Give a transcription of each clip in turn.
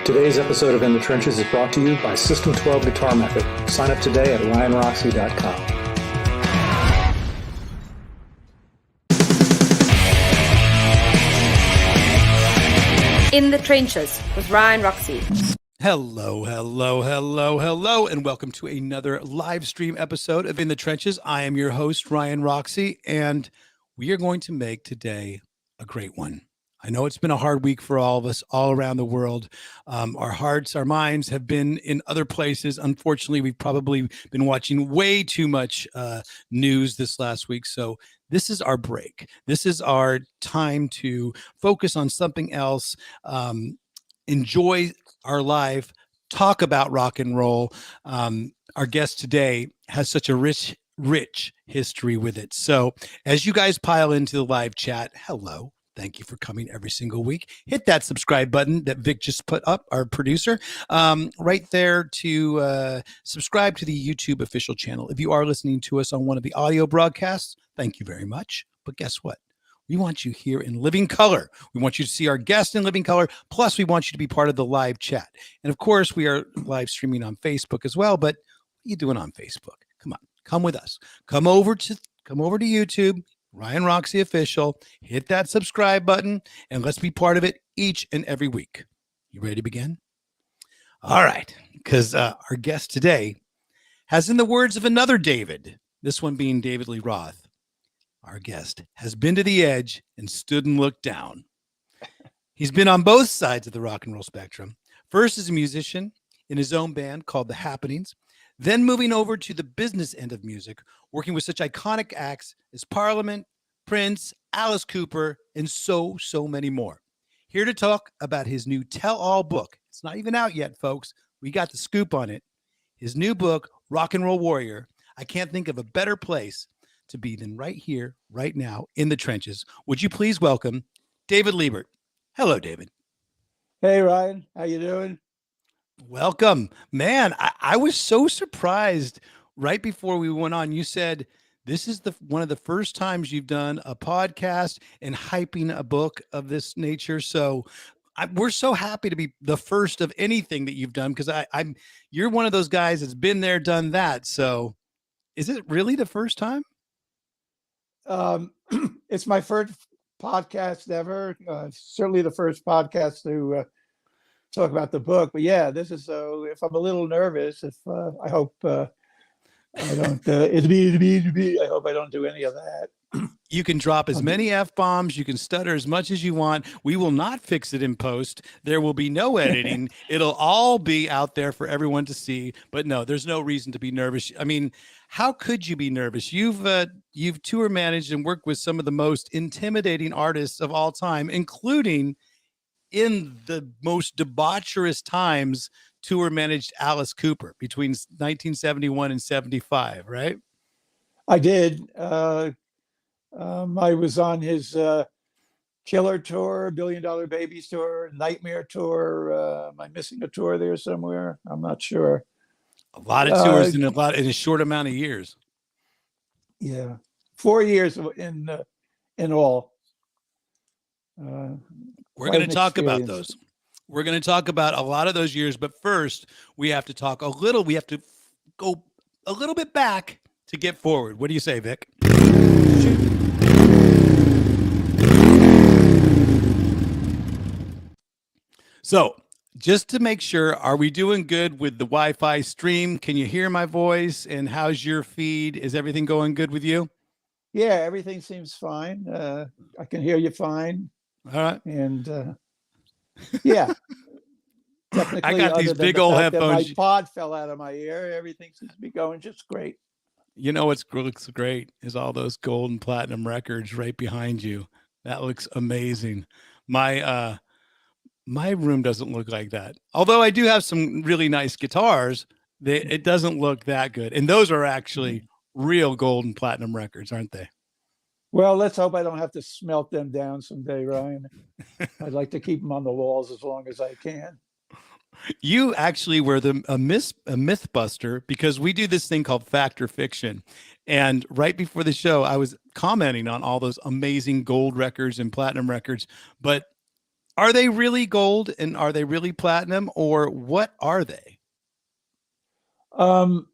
Today's episode of In the Trenches is brought to you by System 12 Guitar Method. Sign up today at ryanroxie.com. In the Trenches with Ryan Roxie. Hello, and welcome to another live stream episode of In the Trenches. I am your host, Ryan Roxie, and we are going to make today a great one. I know it's been a hard week for all of us all around the world. Our hearts, our minds have been in other places. Unfortunately, we've probably been watching way too much news this last week. So this is our break. This is our time to focus on something else, enjoy our life, talk about rock and roll. Our guest today has such a rich history with it. So as you guys pile into the live chat, hello. Thank you for coming every single week. Hit that subscribe button that Vic just put up, our producer, right there to subscribe to the YouTube official channel. If you are listening to us on one of the audio broadcasts, thank you very much. But guess what? We want you here in living color. We want you to see our guest in living color. Plus, we want you to be part of the live chat. And of course, we are live streaming on Facebook as well. But what are you doing on Facebook? Come on, come with us. Come over to YouTube. Ryan Roxie Official, hit that subscribe button, and let's be part of it each and every week. You ready to begin? All right, because our guest today has, in the words of another David, this one being David Libert, our guest has been to the edge and stood and looked down. He's been on both sides of the rock and roll spectrum, first as a musician in his own band called The Happenings, then moving over to the business end of music, working with such iconic acts as Parliament, Prince, Alice Cooper, and so many more. Here to talk about his new tell-all book. It's not even out yet, folks. We got the scoop on it. His new book, Rock and Roll Warrior. I can't think of a better place to be than right here, right now, in the trenches. Would you please welcome David Libert? Hello, David. Hey, Ryan. How you doing? Welcome. Man, I was so surprised right before we went on. You said this is one of the first times you've done a podcast and hyping a book of this nature. So we're so happy to be the first of anything that you've done, because you're one of those guys that's been there, done that. So is it really the first time? It's my first podcast ever. Certainly the first podcast to talk about the book. But yeah, this is if I'm a little nervous, I hope I don't I hope I don't do any of that. You can drop as many F-bombs, you can stutter as much as you want. We will not fix it in post. There will be no editing. It'll all be out there for everyone to see. But no, there's no reason to be nervous. I mean, how could you be nervous? You've tour managed and worked with some of the most intimidating artists of all time, including in the most debaucherous times, tour managed Alice Cooper between 1971 and 75, right? I did. I was on his Killer Tour, $1 Billion Babies Tour, Nightmare Tour. Am I missing a tour there somewhere? I'm not sure. A lot of tours in a short amount of years. Yeah, 4 years in all. We're going to talk about those. We're going to talk about a lot of those years, but first we have to talk we have to go a little bit back to get forward. What do you say, Vic? So just to make sure, are we doing good with the Wi-Fi stream? Can you hear my voice? And how's your feed? Is everything going good with you? Yeah, everything seems fine. I can hear you fine. All right. And yeah, technically, I got these big old headphones. My pod fell out of my ear. Everything seems to be going just great. You know what's looks great is all those gold and platinum records right behind you. That looks amazing. My room doesn't look like that. Although I do have some really nice guitars, it doesn't look that good. And those are actually real gold and platinum records, aren't they? Well, let's hope I don't have to smelt them down someday, Ryan. I'd like to keep them on the walls as long as I can. You actually were a myth buster, because we do this thing called Fact or Fiction. And right before the show, I was commenting on all those amazing gold records and platinum records. But Are they really gold and are they really platinum, or what are they? Um,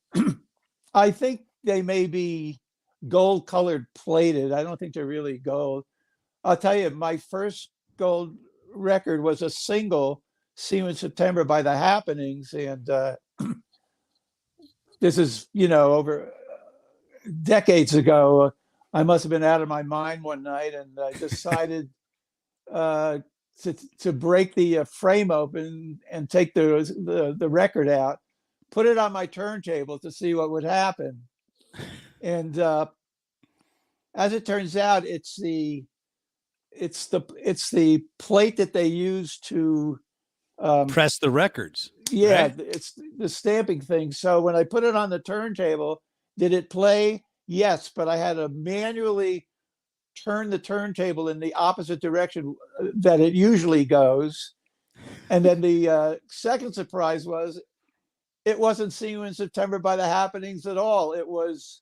I think they may be gold colored plated. I don't think they're really gold. I'll tell you, my first gold record was a single, "See You in September" by The Happenings. And this is, over decades ago. I must have been out of my mind one night, and I decided to break the frame open and take the record out, put it on my turntable to see what would happen. And as it turns out, it's the plate that they use to Press the records. yeah, right? it's the stamping thing. So when I put it on the turntable, did it play? Yes, but I had to manually turn the turntable in the opposite direction that it usually goes. And then the second surprise was it wasn't "See You in September" by The Happenings at all. It was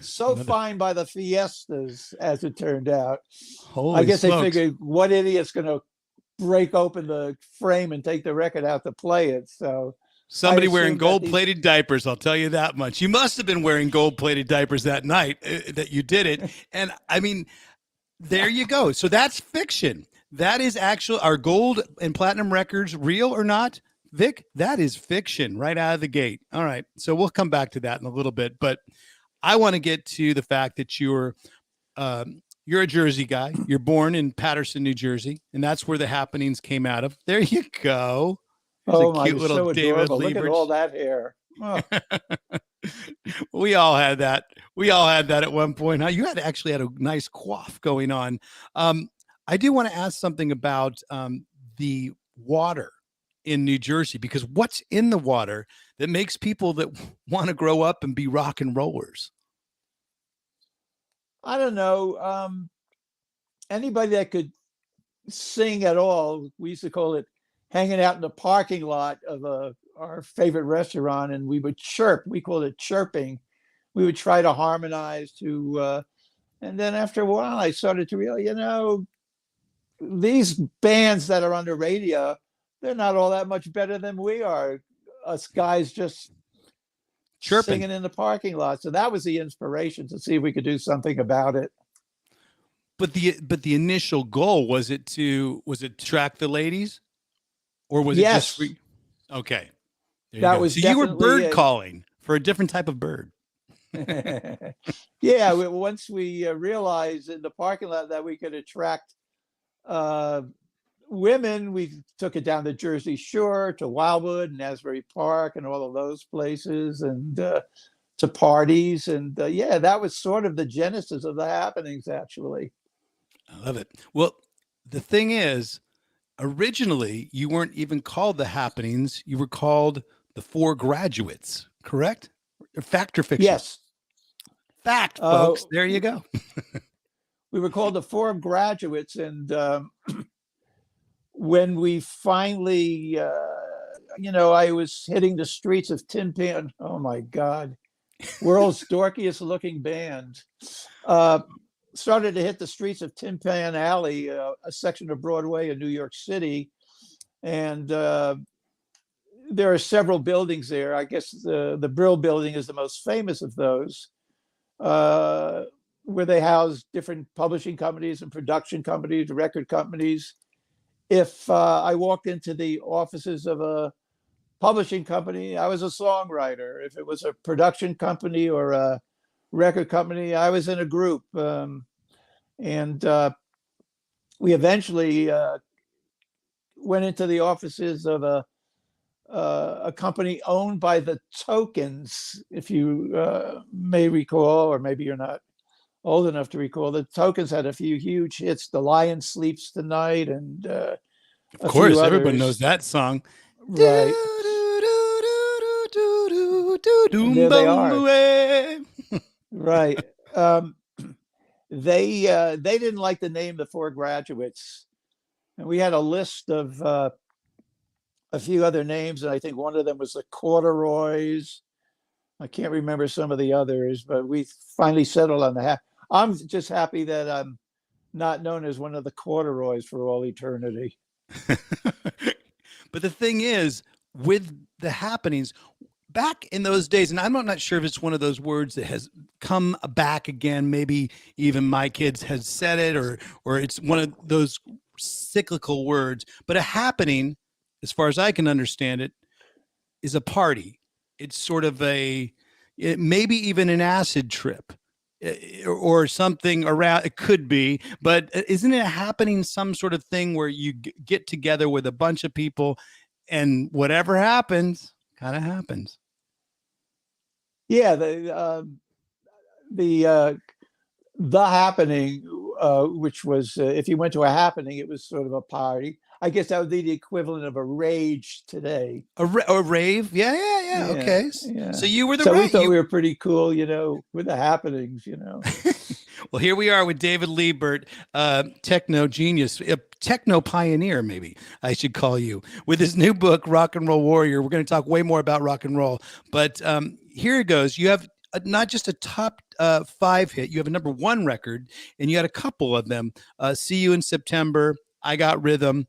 "So Fine" by the Fiestas, as it turned out. Holy I guess smokes. they figured, what idiot's going to break open the frame and take the record out to play it? So Somebody wearing gold-plated diapers, I'll tell you that much. You must have been wearing gold-plated diapers that night that you did it. And I mean, there you go. So that's fiction. That is actual. Are gold and platinum records real or not? Vic, that is fiction right out of the gate. All right. So we'll come back to that in a little bit. But I want to get to the fact that you're a Jersey guy. You're born in Paterson, New Jersey, and that's where The Happenings came out of. There you go. There's Oh a my, cute it's little so David adorable. Look at Libert. all that hair. Oh. We all had that. We all had that at one point. Huh? You actually had a nice coif going on. I do want to ask something about the water in New Jersey, because what's in the water that makes people that want to grow up and be rock and rollers? I don't know. Anybody that could sing at all. We used to call it hanging out in the parking lot of our favorite restaurant, and we would chirp. We called it chirping. We would try to harmonize to, and then after a while, I started to realize, these bands that are on the radio, they're not all that much better than we are. Us guys just Chirping. singing in the parking lot. So that was the inspiration to see if we could do something about it. But the initial goal, was it to attract the ladies, or was Yes. it just okay? There That you go. was So you were definitely bird calling for a different type of bird. Yeah, once we realized in the parking lot that we could attract women, we took it down the Jersey Shore to Wildwood and Asbury Park and all of those places, and to parties. And yeah, that was sort of the genesis of The Happenings, actually. I love it. Well, the thing is, originally you weren't even called The Happenings. You were called The Four Graduates, correct? Fact or fiction? Yes. Fact, folks. There you go. We were called The Four Graduates. And when we finally, I was hitting the streets of Tin Pan. Oh my God. World's dorkiest looking band. Started to hit the streets of Tin Pan Alley, a section of Broadway in New York City. And there are several buildings there. I guess the Brill Building is the most famous of those, where they house different publishing companies and production companies, record companies. If I walked into the offices of a publishing company, I was a songwriter. If it was a production company or a record company, I was in a group. And we eventually went into the offices of a company owned by the Tokens. If you may recall, or maybe you're not old enough to recall, the Tokens had a few huge hits, "The Lion Sleeps Tonight," and of course, everyone knows that song. Right. And there they are. Right. They didn't like the name The Four Graduates, and we had a list of a few other names, and I think one of them was the Corduroys. I can't remember some of the others, but we finally settled on the I'm just happy that I'm not known as one of the Corduroys for all eternity. But the thing is, with the happenings back in those days, and I'm not sure if it's one of those words that has come back again, maybe even my kids has said it, or it's one of those cyclical words, but a happening, as far as I can understand it, is a party. It's sort of maybe even an acid trip, or something around. It could be, but isn't it happening some sort of thing where you get together with a bunch of people and whatever happens kind of happens? Yeah, the happening, which was if you went to a happening, it was sort of a party. I guess that would be the equivalent of a rage today. A rave? Yeah. Yeah, Okay. yeah. So you were the So rave. we thought we were pretty cool, with the happenings, Well, here we are with David Libert, techno genius, techno pioneer, maybe I should call you, with his new book, Rock and Roll Warrior. We're going to talk way more about rock and roll, but here it goes. You have not just a top 5 hit, you have a #1 record, and you had a couple of them. See You in September, I Got Rhythm.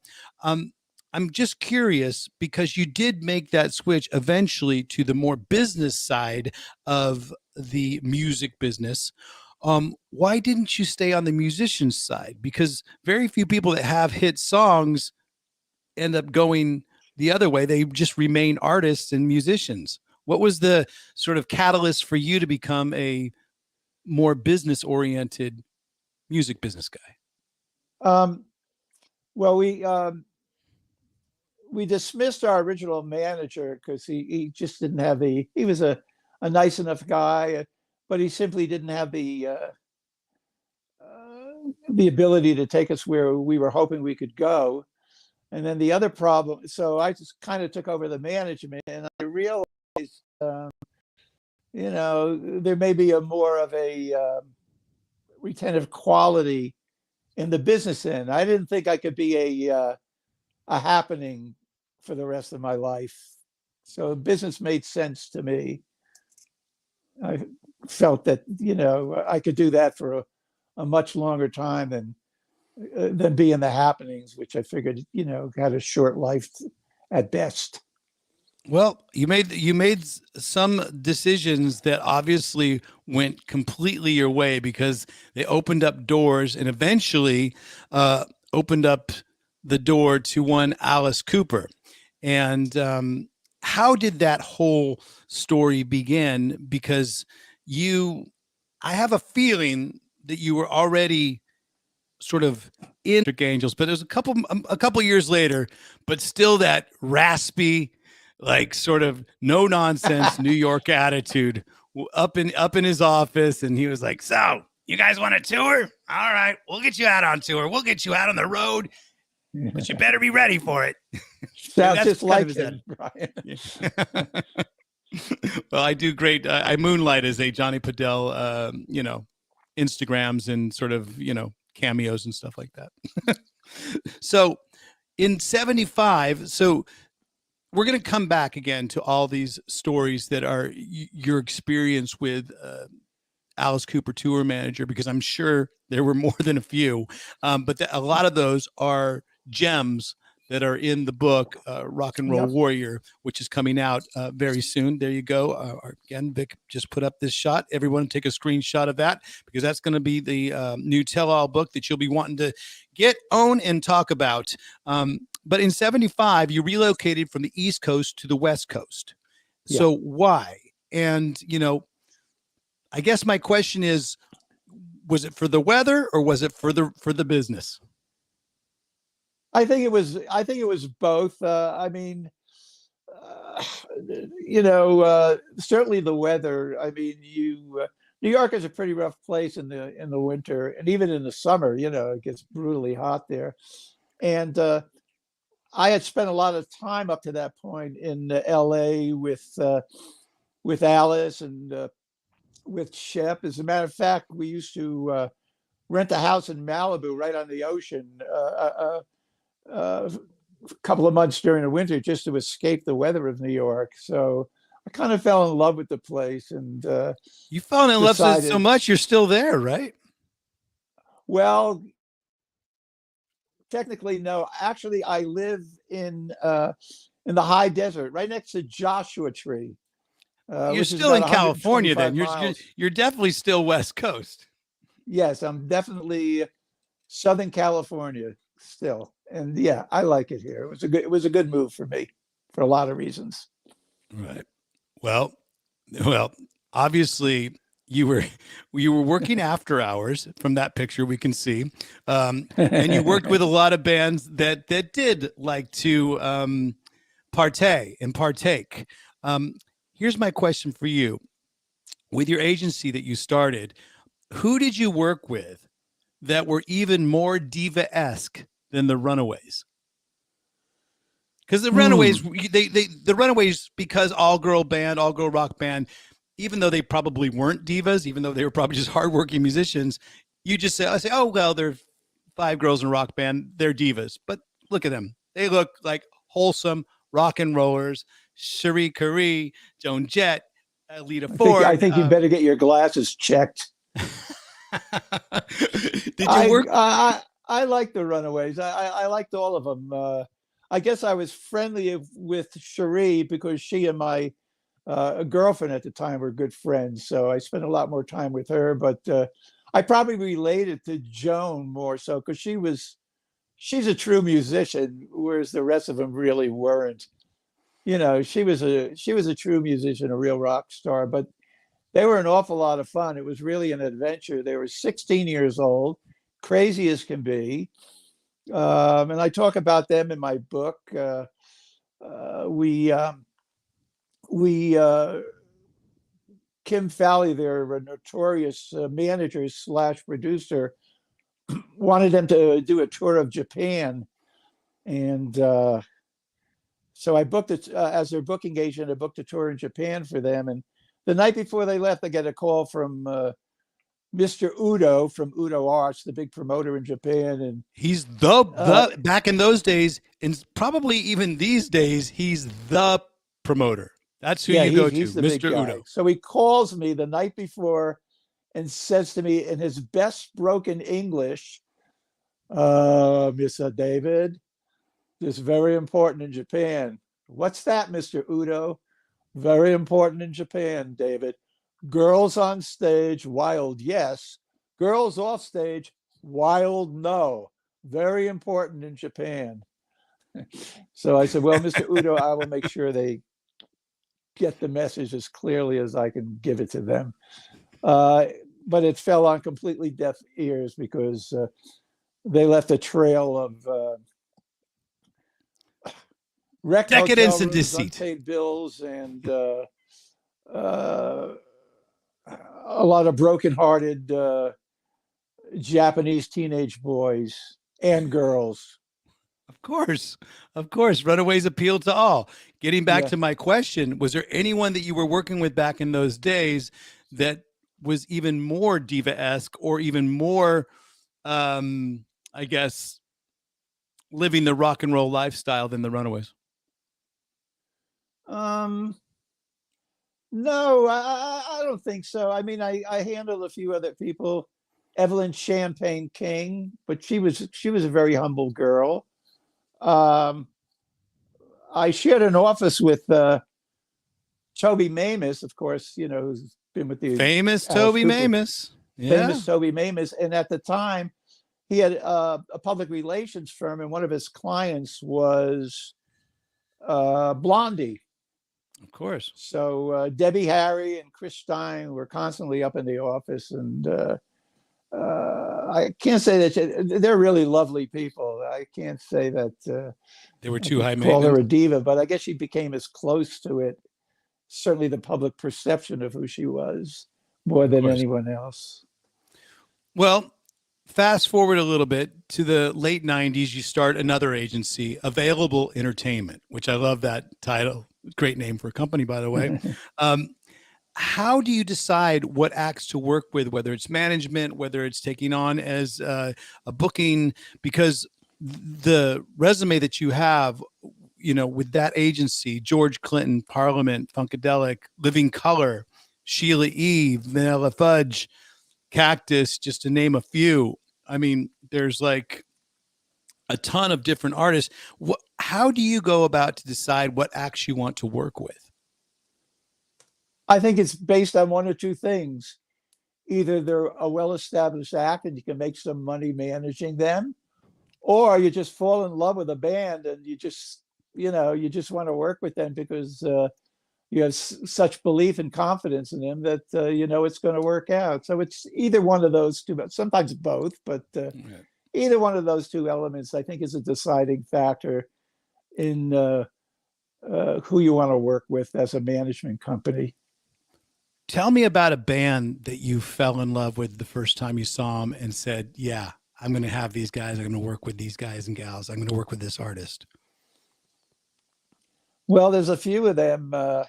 I'm just curious, because you did make that switch eventually to the more business side of the music business. Why didn't you stay on the musician side? Because very few people that have hit songs end up going the other way. They just remain artists and musicians. What was the sort of catalyst for you to become a more business oriented music business guy? Well, we dismissed our original manager because he just didn't have he was a nice enough guy, but he simply didn't have the ability to take us where we were hoping we could go. And then the other problem, so I just kind of took over the management, and I realized, there may be a more of a retentive quality in the business end. I didn't think I could be a happening for the rest of my life. So business made sense to me. I felt that, I could do that for a much longer time than be in the happenings, which I figured, had a short life at best. Well, you made some decisions that obviously went completely your way, because they opened up doors and eventually opened up the door to one Alice Cooper. And how did that whole story begin? Because I have a feeling that you were already sort of in Angels, but there's a couple years later, but still that raspy, like sort of no nonsense New York attitude up in his office. And he was like, "So you guys want a tour? All right, we'll get you out on tour. We'll get you out on the road, but you better be ready for it." Sounds just like him, Brian. Well, I do great. I moonlight as a Johnny Padell, Instagrams and sort of, cameos and stuff like that. So in 75, so we're going to come back again to all these stories that are your experience with Alice Cooper tour manager, because I'm sure there were more than a few, but a lot of those are gems that are in the book, Rock and Roll Warrior, which is coming out very soon. There you go. Again, Vic just put up this shot. Everyone take a screenshot of that, because that's going to be the new tell-all book that you'll be wanting to get, own, and talk about. But in 75, you relocated from the East Coast to the West Coast. So why? And, I guess my question is, was it for the weather, or was it for the business? I think it was both. Certainly the weather. I mean, New York is a pretty rough place in the winter, and even in the summer, it gets brutally hot there. And I had spent a lot of time up to that point in LA with Alice and with Shep. As a matter of fact, we used to rent a house in Malibu right on the ocean a couple of months during the winter, just to escape the weather of New York. So I kind of fell in love with the place. And you fell in love so much, you're still there, right? Well, technically, no. Actually, I live in the high desert, right next to Joshua Tree, You're which is still about in California 125 then. miles. You're definitely still West Coast. Yes, I'm definitely Southern California still, and yeah, I like it here. It was a good move for me for a lot of reasons. Right. Well, obviously you were working after hours from that picture we can see, and you worked with a lot of bands that did like to partake. Um, Here's my question for you: with your agency that you started, who did you work with that were even more diva-esque than the Runaways? Because the Runaways, the Runaways, because all girl rock band, even though they probably weren't divas, even though they were probably just hardworking musicians, I say, oh well, they're 5 girls in a rock band, they're divas. But look at them; they look like wholesome rock and rollers. Cherie Currie, Joan Jett, Lita I Ford. think you better get your glasses checked. Did you work? I like the Runaways. I liked all of them. I guess I was friendly with Cherie because she and my girlfriend at the time were good friends. So I spent a lot more time with her. But I probably related to Joan more so because she's a true musician, whereas the rest of them really weren't. She was a true musician, a real rock star. But they were an awful lot of fun. It was really an adventure. They were 16 years old, crazy as can be. And I talk about them in my book. We Kim Fowley, their notorious manager slash producer, wanted them to do a tour of Japan, and so I booked it as their booking agent. I booked a tour in Japan for them, and the night before they left, I get a call from Mr. Udo from Udo Arts, the big promoter in Japan, and he's the back in those days, and probably even these days, he's the promoter. That's who you go to, he's the big Mr. guy. Udo. So he calls me the night before and says to me in his best broken English, Mr. David, this is very important in Japan. What's that, Mr. Udo? Very important in Japan, David. Girls on stage, wild, yes. Girls off stage, wild, no. Very important in Japan. So I said, well, Mr. Udo, I will make sure they get the message as clearly as I can give it to them. But it fell on completely deaf ears because they left a trail of wrecked Decadence and rooms, deceit. unpaid bills, and a lot of broken-hearted Japanese teenage boys and girls. Of course, Runaways appeal to all. Getting back Yeah. to my question, was there anyone that you were working with back in those days that was even more diva-esque or even more, I guess, living the rock and roll lifestyle than the Runaways? No, I don't think so. I mean, I handled a few other people. Evelyn Champagne King, but she was a very humble girl. I shared an office with Toby Mamis, of course, who's been with the Famous Alice Toby Cooper. Mamis. Yeah. Famous Toby Mamis. And at the time, he had a public relations firm, and one of his clients was Blondie. Of course. So Debbie Harry and Chris Stein were constantly up in the office, and I can't say that they're really lovely people. I can't say that They were too high call her maintenance. a diva, but I guess she became as close to it, certainly the public perception of who she was, more than anyone else. Well, fast forward a little bit to the late 90s, you start another agency, Available Entertainment, which I love that title. Great name for a company, by the way. How do you decide what acts to work with, whether it's management, whether it's taking on as a booking? Because the resume that you have, with that agency, George Clinton, Parliament, Funkadelic, Living Color, Sheila E, Vanilla Fudge, Cactus, just to name a few. I mean, there's like a ton of different artists. How do you go about to decide what acts you want to work with? I think it's based on one or two things. Either they're a well-established act and you can make some money managing them, or you just fall in love with a band and you just want to work with them because you have such belief and confidence in them that it's going to work out. So it's either one of those two, but sometimes both. But either one of those two elements, I think, is a deciding factor in who you want to work with as a management company. Tell me about a band that you fell in love with the first time you saw them and said, yeah, I'm going to have these guys. I'm going to work with these guys and gals. I'm going to work with this artist. Well, there's a few of them. I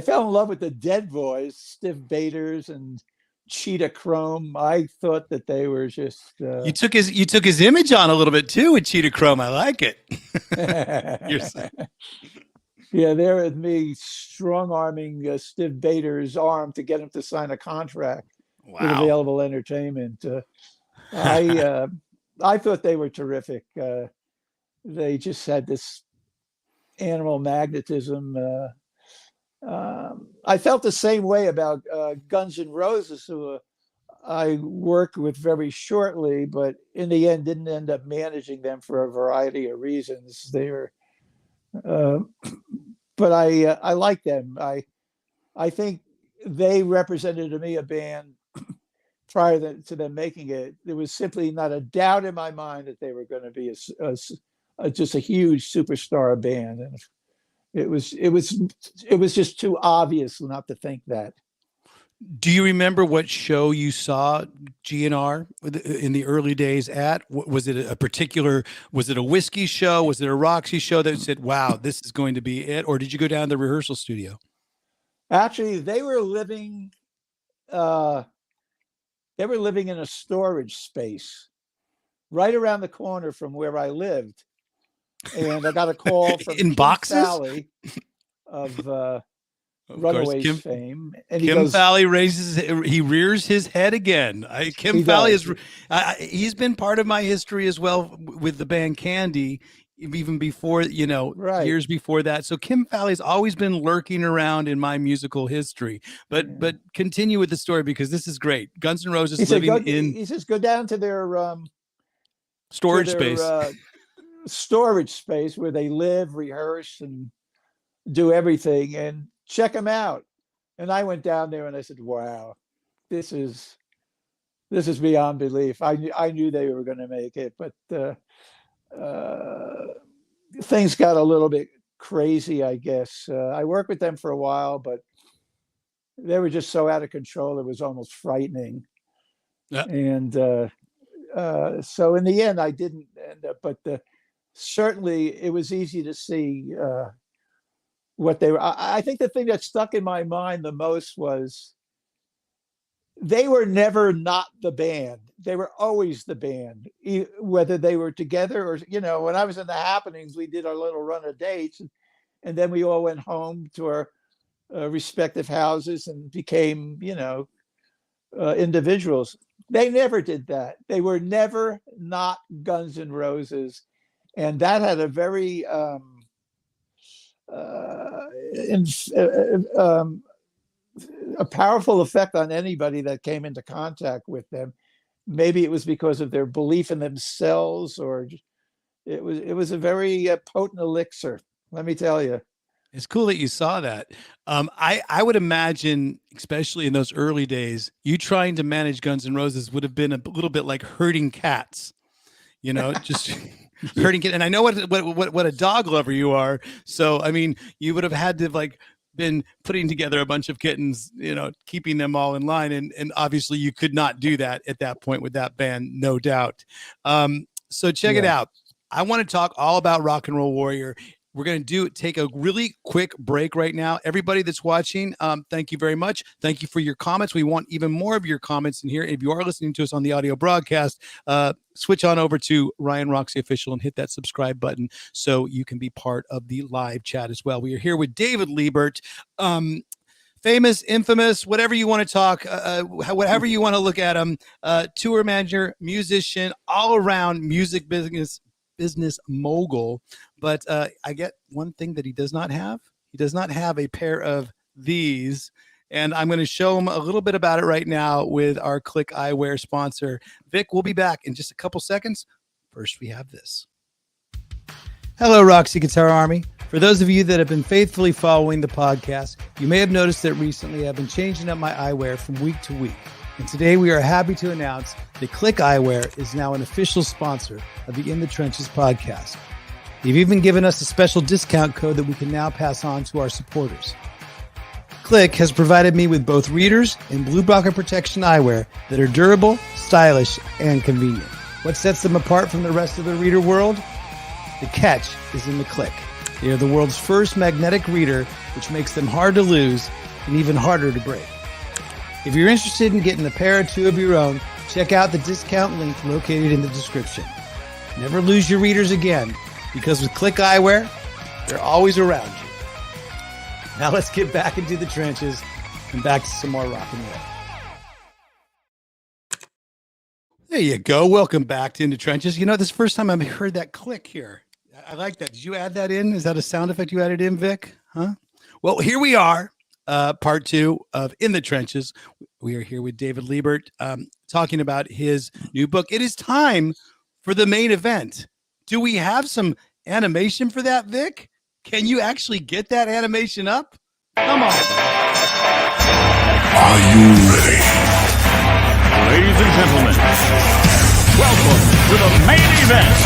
fell in love with the Dead Boys, Stiff Baiters and Cheetah Chrome. I thought that they were just you took his image on a little bit too with Cheetah Chrome. I like it. Yeah, they're with me strong-arming Stiff Baiter's arm to get him to sign a contract with Available Entertainment. I thought they were terrific. They just had this animal magnetism. I felt the same way about Guns N' Roses, who I worked with very shortly, but in the end didn't end up managing them for a variety of reasons. They were, but I like them. I think they represented to me a band prior to them making it. There was simply not a doubt in my mind that they were going to be just a huge superstar band, and it was just too obvious not to think that. Do you remember what show you saw GNR in the early days at? Was it was it a whiskey show? Was it a Roxy show that said, wow, this is going to be it? Or did you go down to the rehearsal studio? Actually, they were living in a storage space right around the corner from where I lived. And I got a call from in Kim boxes Fowley of Runaways fame, and Kim Fowley rears his head again. Kim Fowley he's been part of my history as well with the band Candy, even before years before that. So Kim Fowley's always been lurking around in my musical history. But continue with the story because this is great. Guns N' Roses he says go down to their storage space. Storage space where they live, rehearse, and do everything, and check them out. And I went down there and I said, wow, this is beyond belief. I knew they were going to make it, but things got a little bit crazy, I guess. I worked with them for a while, but they were just so out of control, it was almost frightening. Yeah. And so in the end, I didn't end up, but certainly it was easy to see what they were. I think the thing that stuck in my mind the most was they were never not the band. They were always the band, whether they were together or, when I was in the Happenings, we did our little run of dates, and then we all went home to our respective houses and became, individuals. They never did that. They were never not Guns N' Roses. And that had a very a powerful effect on anybody that came into contact with them. Maybe it was because of their belief in themselves, or it was a very potent elixir. Let me tell you. It's cool that you saw that. I would imagine, especially in those early days, you trying to manage Guns N' Roses would have been a little bit like herding cats, just herding it. And I know what a dog lover you are. So, I mean, you would have had to been putting together a bunch of kittens, keeping them all in line. And obviously you could not do that at that point with that band, no doubt. So check it out. I want to talk all about Rock and Roll Warrior. We're going to take a really quick break right now. Everybody that's watching, thank you very much. Thank you for your comments. We want even more of your comments in here. If you are listening to us on the audio broadcast, switch on over to Ryan Roxie Official and hit that subscribe button so you can be part of the live chat as well. We are here with David Libert. famous, infamous, whatever you want to talk, whatever you want to look at him, tour manager, musician, all around music business mogul. But I get one thing that he does not have. He does not have a pair of these. And I'm going to show him a little bit about it right now with our CliC Eyewear sponsor. Vic, we'll be back in just a couple seconds. First, we have this. Hello, Roxie Guitar Army. For those of you that have been faithfully following the podcast, you may have noticed that recently I've been changing up my eyewear from week to week. And today we are happy to announce that CliC Eyewear is now an official sponsor of the In the Trenches podcast. They've even given us a special discount code that we can now pass on to our supporters. CliC has provided me with both readers and blue blocker protection eyewear that are durable, stylish, and convenient. What sets them apart from the rest of the reader world? The catch is in the CliC. They are the world's first magnetic reader, which makes them hard to lose and even harder to break. If you're interested in getting a pair or two of your own, check out the discount link located in the description. Never lose your readers again, because with CliC Eyewear, they're always around you. Now let's get back into the trenches and back to some more rock and roll. There you go. Welcome back to In the Trenches. You know, this is the first time I've heard that click here. I like that. Did you add that in? Is that a sound effect you added in, Vic? Huh? Well, here we are, part 2 of In the Trenches. We are here with David Libert talking about his new book. It is time for the main event. Do we have some animation for that, Vic? Can you actually get that animation up? Come on. Are you ready? Ladies and gentlemen, welcome to the main event.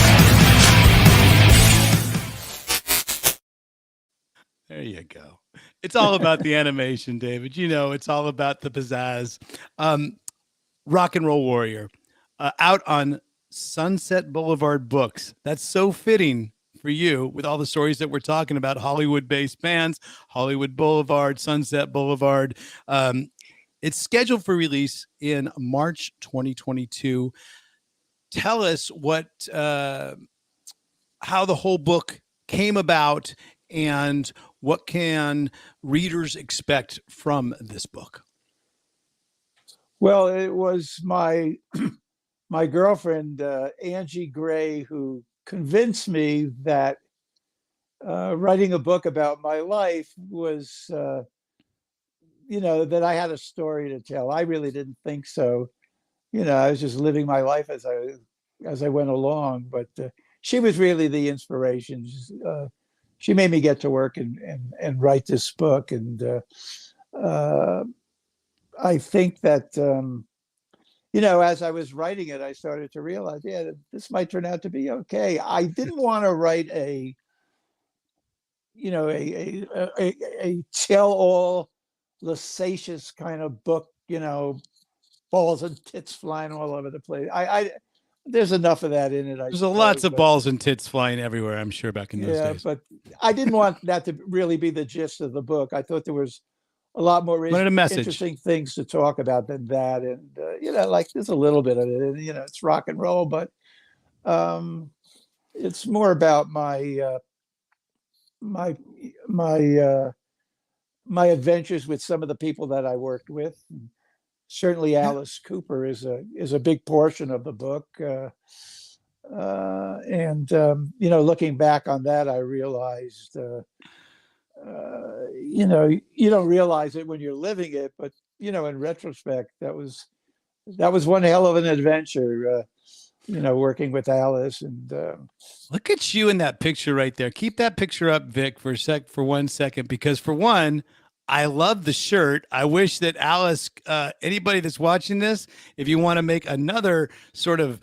There you go. It's all about the animation, David. You know, it's all about the pizzazz. Rock and Roll Warrior, out on Sunset Boulevard Books. That's so fitting for you with all the stories that we're talking about, Hollywood-based bands, Hollywood Boulevard, Sunset Boulevard. It's scheduled for release in March 2022. Tell us how the whole book came about and what can readers expect from this book? Well, it was my girlfriend, Angie Gray, who convinced me that writing a book about my life was, that I had a story to tell. I really didn't think so. I was just living my life as I went along. But she was really the inspiration. She made me get to work and write this book. And I think that, as I was writing it, I started to realize, this might turn out to be okay. I didn't want to write a tell-all lascivious kind of book, balls and tits flying all over the place. There's enough of that in it. There's lots of balls and tits flying everywhere, I'm sure, back in those days. But I didn't want that to really be the gist of the book. I thought there was a lot more interesting things to talk about than that. And, there's a little bit of it, and, it's rock and roll, but it's more about my adventures with some of the people that I worked with. Certainly Alice Cooper is a big portion of the book. Looking back on that, I realized, you don't realize it when you're living it, but, in retrospect, that was one hell of an adventure, working with Alice. And look at you in that picture right there. Keep that picture up, Vic, for 1 second, because for one, I love the shirt. I wish that Alice, anybody that's watching this, if you want to make another sort of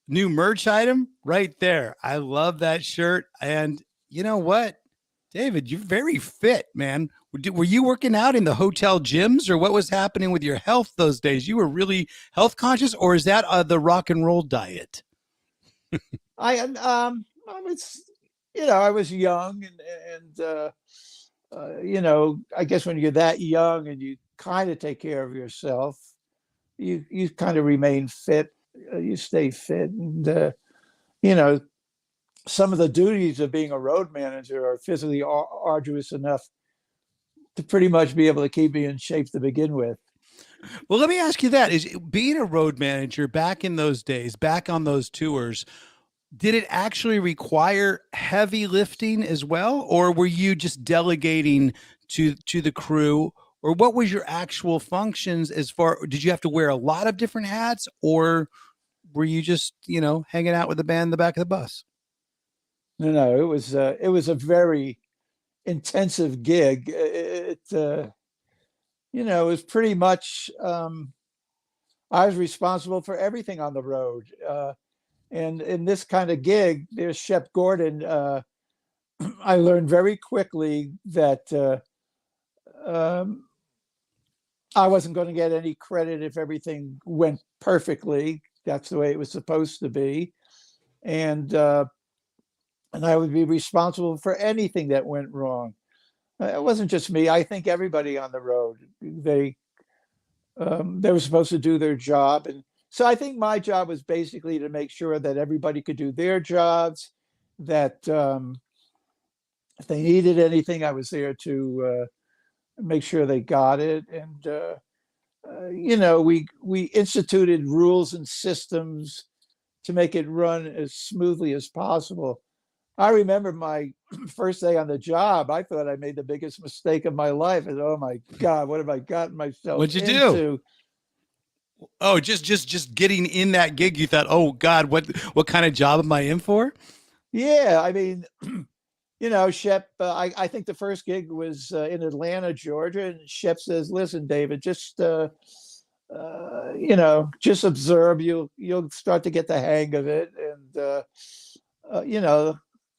new merch item, right there. I love that shirt. And you know what, David, you're very fit, man. Were you working out in the hotel gyms, or what was happening with your health those days? You were really health conscious, or is that the rock and roll diet? I was young and I guess when you're that young and you kind of take care of yourself, you kind of remain fit, you stay fit. And, some of the duties of being a road manager are physically arduous enough to pretty much be able to keep me in shape to begin with. Well, let me ask you that. Is being a road manager back in those days, back on those tours, did it actually require heavy lifting as well? Or were you just delegating to the crew? Or what was your actual functions did you have to wear a lot of different hats? Or were you just, hanging out with the band in the back of the bus? No, it was a very intensive gig. It was pretty much, I was responsible for everything on the road. And in this kind of gig, there's Shep Gordon. I learned very quickly that I wasn't going to get any credit if everything went perfectly. That's the way it was supposed to be. And I would be responsible for anything that went wrong. It wasn't just me. I think everybody on the road, they were supposed to do their job. And so I think my job was basically to make sure that everybody could do their jobs, that if they needed anything, I was there to make sure they got it. And, we instituted rules and systems to make it run as smoothly as possible. I remember my first day on the job, I thought I made the biggest mistake of my life. And oh my God, what have I gotten myself What'd you into? do? Oh, just getting in that gig, you thought, oh God, what kind of job am I in for? Yeah, I mean, Shep, I think the first gig was in Atlanta, Georgia, and Shep says, "Listen, David, just just observe. You'll start to get the hang of it." And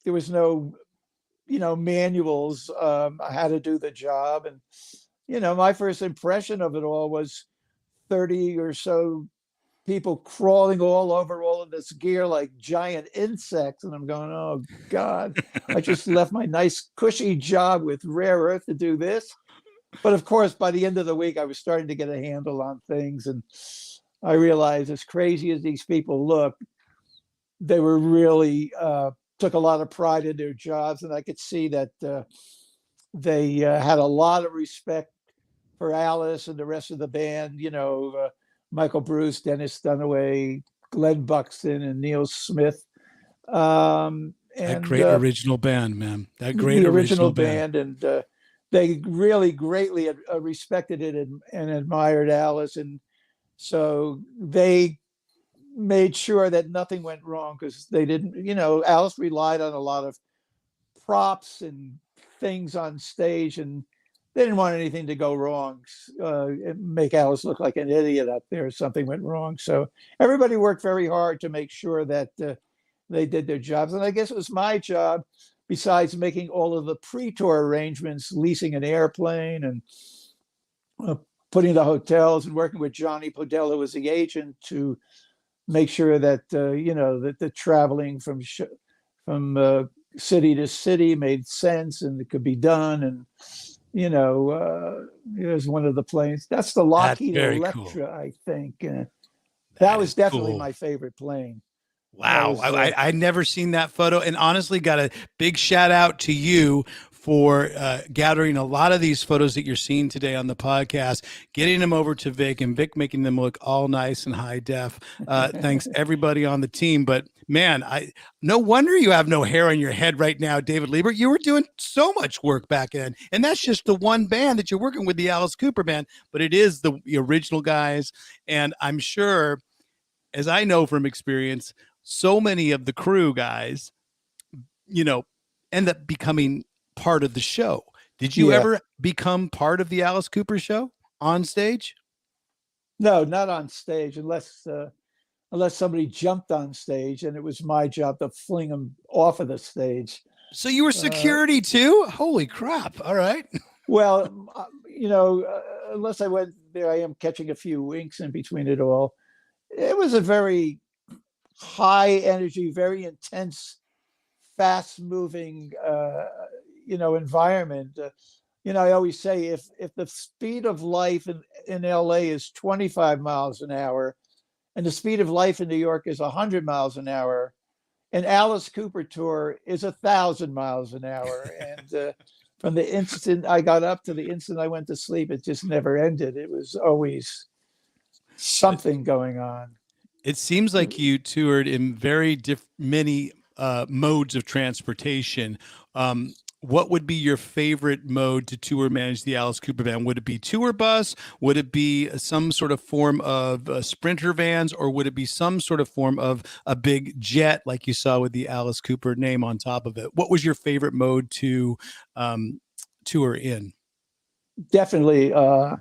there was no, manuals how to do the job. And my first impression of it all was 30 or so people crawling all over all of this gear like giant insects. And I'm going, oh God, I just left my nice cushy job with rare earth to do this. But of course, by the end of the week, I was starting to get a handle on things. And I realized, as crazy as these people look, they were really took a lot of pride in their jobs. And I could see that they had a lot of respect for Alice and the rest of the band, Michael Bruce, Dennis Dunaway, Glenn Buxton, and Neil Smith. That great original band, man. That great original band. And they really greatly respected it and admired Alice. And so they made sure that nothing went wrong, because they didn't, Alice relied on a lot of props and things on stage, and they didn't want anything to go wrong, make Alice look like an idiot up there if something went wrong. So everybody worked very hard to make sure that they did their jobs. And I guess it was my job, besides making all of the pre-tour arrangements, leasing an airplane and putting the hotels, and working with Johnny Podella, who was the agent, to make sure that that the traveling from city to city made sense and it could be done. And there's one of the planes. That's the Lockheed Electra, cool. I think. That was definitely cool. My favorite plane. Wow. I'd never seen that photo. And honestly, got a big shout out to you for gathering a lot of these photos that you're seeing today on the podcast, getting them over to Vic, and Vic making them look all nice and high def. Thanks everybody on the team. But man, no wonder you have no hair on your head right now, David Libert. You were doing so much work back then. And that's just the one band that you're working with, the Alice Cooper band, but it is the original guys. And I'm sure, as I know from experience, so many of the crew guys, end up becoming part of the show. Did you ever become part of the Alice Cooper show on stage? No, not on stage, unless somebody jumped on stage, and it was my job to fling them off of the stage. So you were security too? Holy crap. All right. Well, unless I went there, I am catching a few winks in between it all. It was a very high energy, very intense, fast moving, environment. I always say if the speed of life in LA is 25 miles an hour, and the speed of life in New York is 100 miles an hour, an Alice Cooper tour is 1,000 miles an hour. And from the instant I got up to the instant I went to sleep, it just never ended. It was always something going on. It seems like you toured in very many modes of transportation. What would be your favorite mode to tour manage the Alice Cooper band? Would it be tour bus? Would it be some sort of form of sprinter vans? Or would it be some sort of form of a big jet like you saw with the Alice Cooper name on top of it? What was your favorite mode to tour in? Definitely an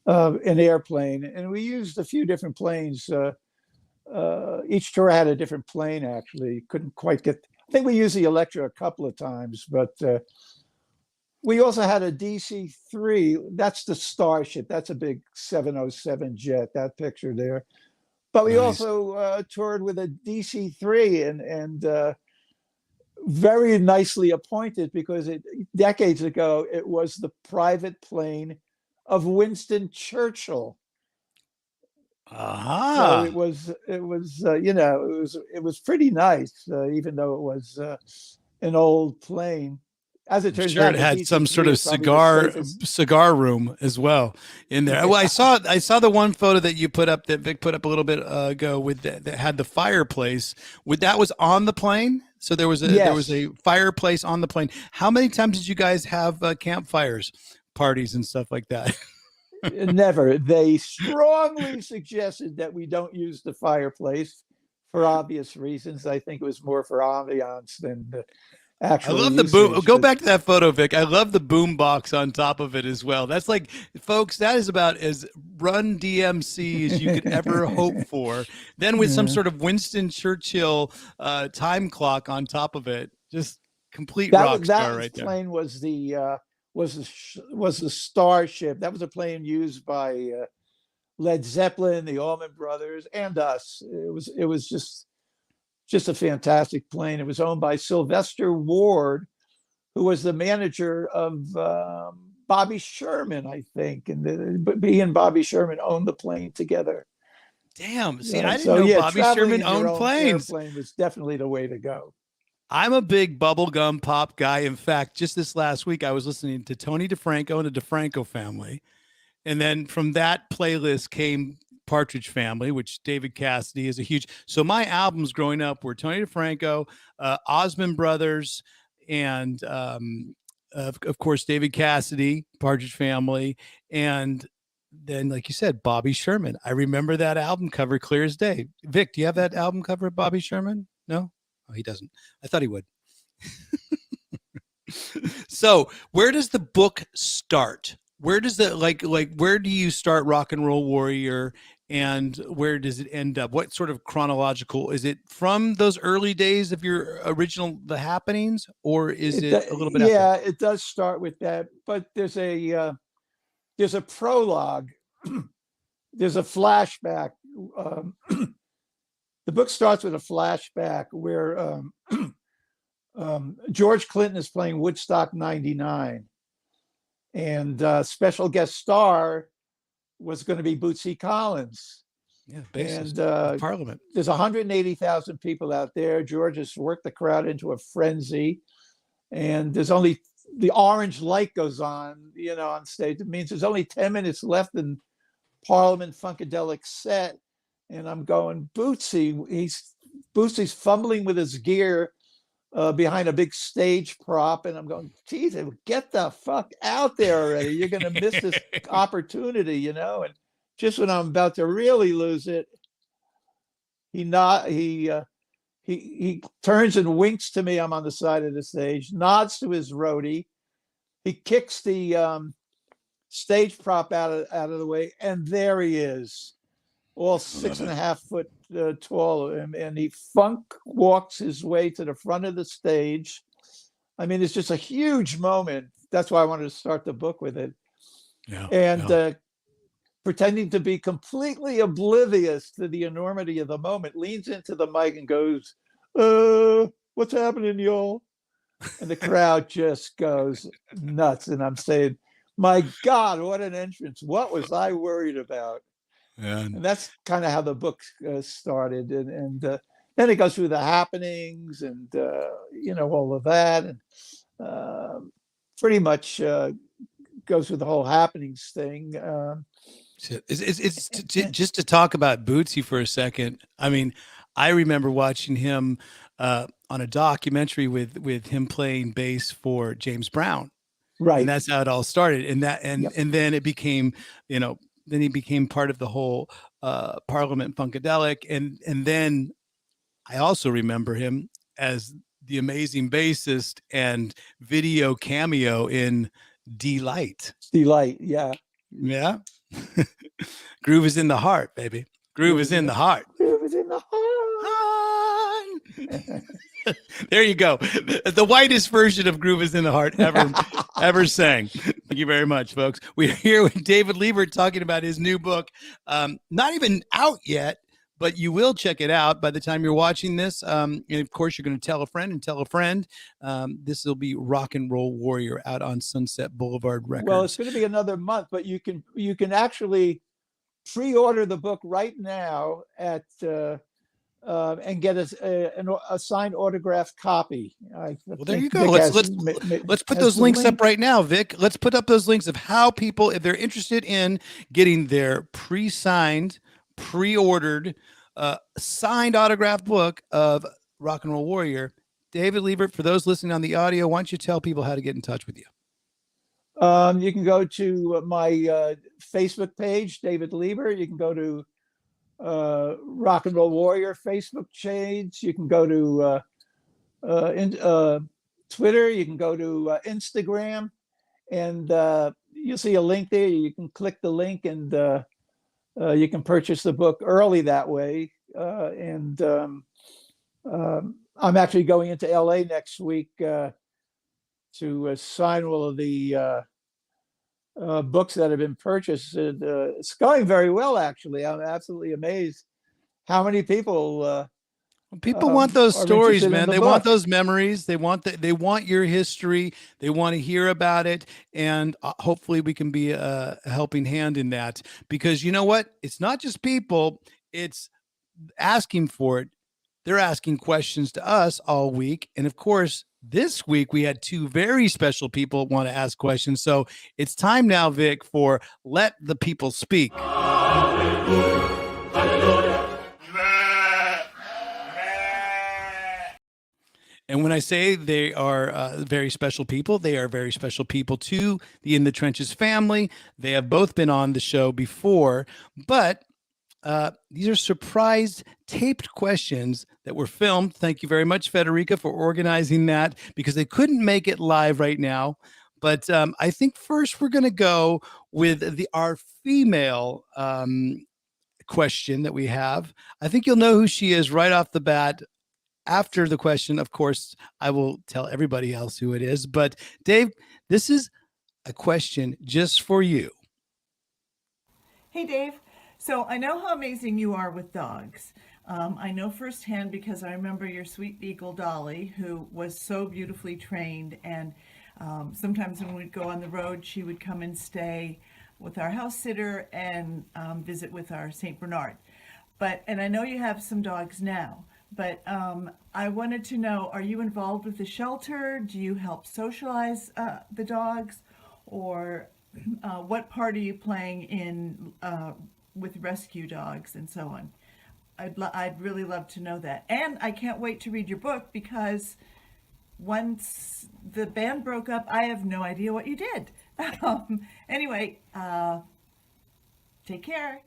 airplane. And we used a few different planes. Each tour had a different plane, actually. Couldn't quite get... I think we used the Electra a couple of times, but we also had a DC-3. That's the Starship. That's a big 707 jet, that picture there. But we also toured with a DC-3 and very nicely appointed, because decades ago, it was the private plane of Winston Churchill. So it was it was pretty nice, even though it was an old plane. As it turns out, it had some sort of cigar room as well in there. Well, I saw the one photo that you put up, that Vic put up a little bit ago, with that had the fireplace. That was on the plane. So there was a fireplace on the plane. How many times did you guys have campfires, parties, and stuff like that? Never. They strongly suggested that we don't use the fireplace for obvious reasons. I think it was more for ambiance than the actual. I love the boom. Go back to that photo, Vic. I love the boom box on top of it as well. That's like, folks, that is about as Run DMC as you could ever hope for. Then with some sort of Winston Churchill time clock on top of it. Just complete rock star right there. That plane was the Starship. That was a plane used by Led Zeppelin, the Allman Brothers, and us. It was just a fantastic plane. It was owned by Sylvester Ward, who was the manager of Bobby Sherman, I think, and he and Bobby Sherman owned the plane together. Damn! See, I didn't know Bobby Sherman owned planes. Airplane was definitely the way to go. I'm a big bubblegum pop guy. In fact, just this last week, I was listening to Tony DeFranco and the DeFranco Family. And then from that playlist came Partridge Family, which David Cassidy is a huge... So my albums growing up were Tony DeFranco, Osmond Brothers, and of course, David Cassidy, Partridge Family. And then, like you said, Bobby Sherman. I remember that album cover clear as day. Vic, do you have that album cover of Bobby Sherman? No? Oh, he doesn't. I thought he would. So where does the book start? Where does the where do you start Rock and Roll Warrior, and where does it end up? What sort of chronological is it, from those early days of your original The Happenings, or is it a little bit after? Yeah, it does start with that, but there's a prologue. There's a flashback. The book starts with a flashback where George Clinton is playing Woodstock 99. And special guest star was going to be Bootsy Collins. Yeah, bassist of Parliament. There's 180,000 people out there. George has worked the crowd into a frenzy. And there's only... the orange light goes on, on stage. It means there's only 10 minutes left in Parliament Funkadelic set. And I'm going, Bootsy's fumbling with his gear behind a big stage prop. And I'm going, geez, get the fuck out there already. You're going to miss this opportunity, And just when I'm about to really lose it, he turns and winks to me. I'm on the side of the stage, nods to his roadie. He kicks the stage prop out of the way. And there he is, all 6.5 foot tall, and he funk walks his way to the front of the stage. I mean, it's just a huge moment. That's why I wanted to start the book with it. Yeah. And pretending to be completely oblivious to the enormity of the moment, leans into the mic and goes, "What's happening, y'all?" And the crowd just goes nuts. And I'm saying, my God, what an entrance. What was I worried about? And that's kind of how the book started, and then it goes through the happenings and all of that, and pretty much goes with the whole happenings thing. Just to talk about Bootsy for a second. I mean, I remember watching him on a documentary with him playing bass for James Brown, Right. and that's how it all started. And Yep. then it became, then he became part of the whole Parliament Funkadelic, and then I also remember him as the amazing bassist and video cameo in Delight. Delight, yeah. Yeah. Groove is in the heart, baby. Groove is in the heart. Groove is in the heart. There you go. The whitest version of Groove is in the Heart ever sang. Thank you very much, folks. We're here with David Libert talking about his new book. Not even out yet, but you will check it out by the time you're watching this. And of course, you're going to tell a friend and tell a friend. This will be Rock and Roll Warrior out on Sunset Boulevard Records. Well, it's going to be another month, but you can actually pre-order the book right now at and get a signed autographed copy. Well, there you go. Let's put those links up right now, Vic. Let's put up those links of how people, if they're interested in getting their pre-signed, pre-ordered, signed autographed book of Rock and Roll Warrior. David Libert, for those listening on the audio, why don't you tell people how to get in touch with you? You can go to my Facebook page, David Libert. You can go to Rock and Roll Warrior Facebook page. You can go to Twitter. You can go to Instagram, and you'll see a link there. You can click the link, and you can purchase the book early that way. I'm actually going into LA next week to sign all of the books that have been purchased. It's going very well, actually. I'm absolutely amazed how many people people want those stories, man. They want those memories. They want your history. They want to hear about it. And hopefully we can be a helping hand in that, because you know what? It's not just people, it's asking for it. They're asking questions to us all week. And of course, this week we had two very special people want to ask questions. So it's time now, Vic, for Let the People Speak. And when I say they are very special people, they are very special people to the In the Trenches family. They have both been on the show before, but these are surprise taped questions that were filmed. Thank you very much, Federica, for organizing that, because they couldn't make it live right now. But I think first we're going to go with our female question that we have. I think you'll know who she is right off the bat. After the question, of course, I will tell everybody else who it is. But Dave, this is a question just for you. Hey, Dave. So I know how amazing you are with dogs. I know firsthand because I remember your sweet beagle, Dolly, who was so beautifully trained. And sometimes when we'd go on the road, she would come and stay with our house sitter and visit with our St. Bernard. And I know you have some dogs now. But I wanted to know, are you involved with the shelter? Do you help socialize the dogs? Or what part are you playing in with rescue dogs and so on? I'd really love to know that. And I can't wait to read your book, because once the band broke up, I have no idea what you did. Anyway, take care.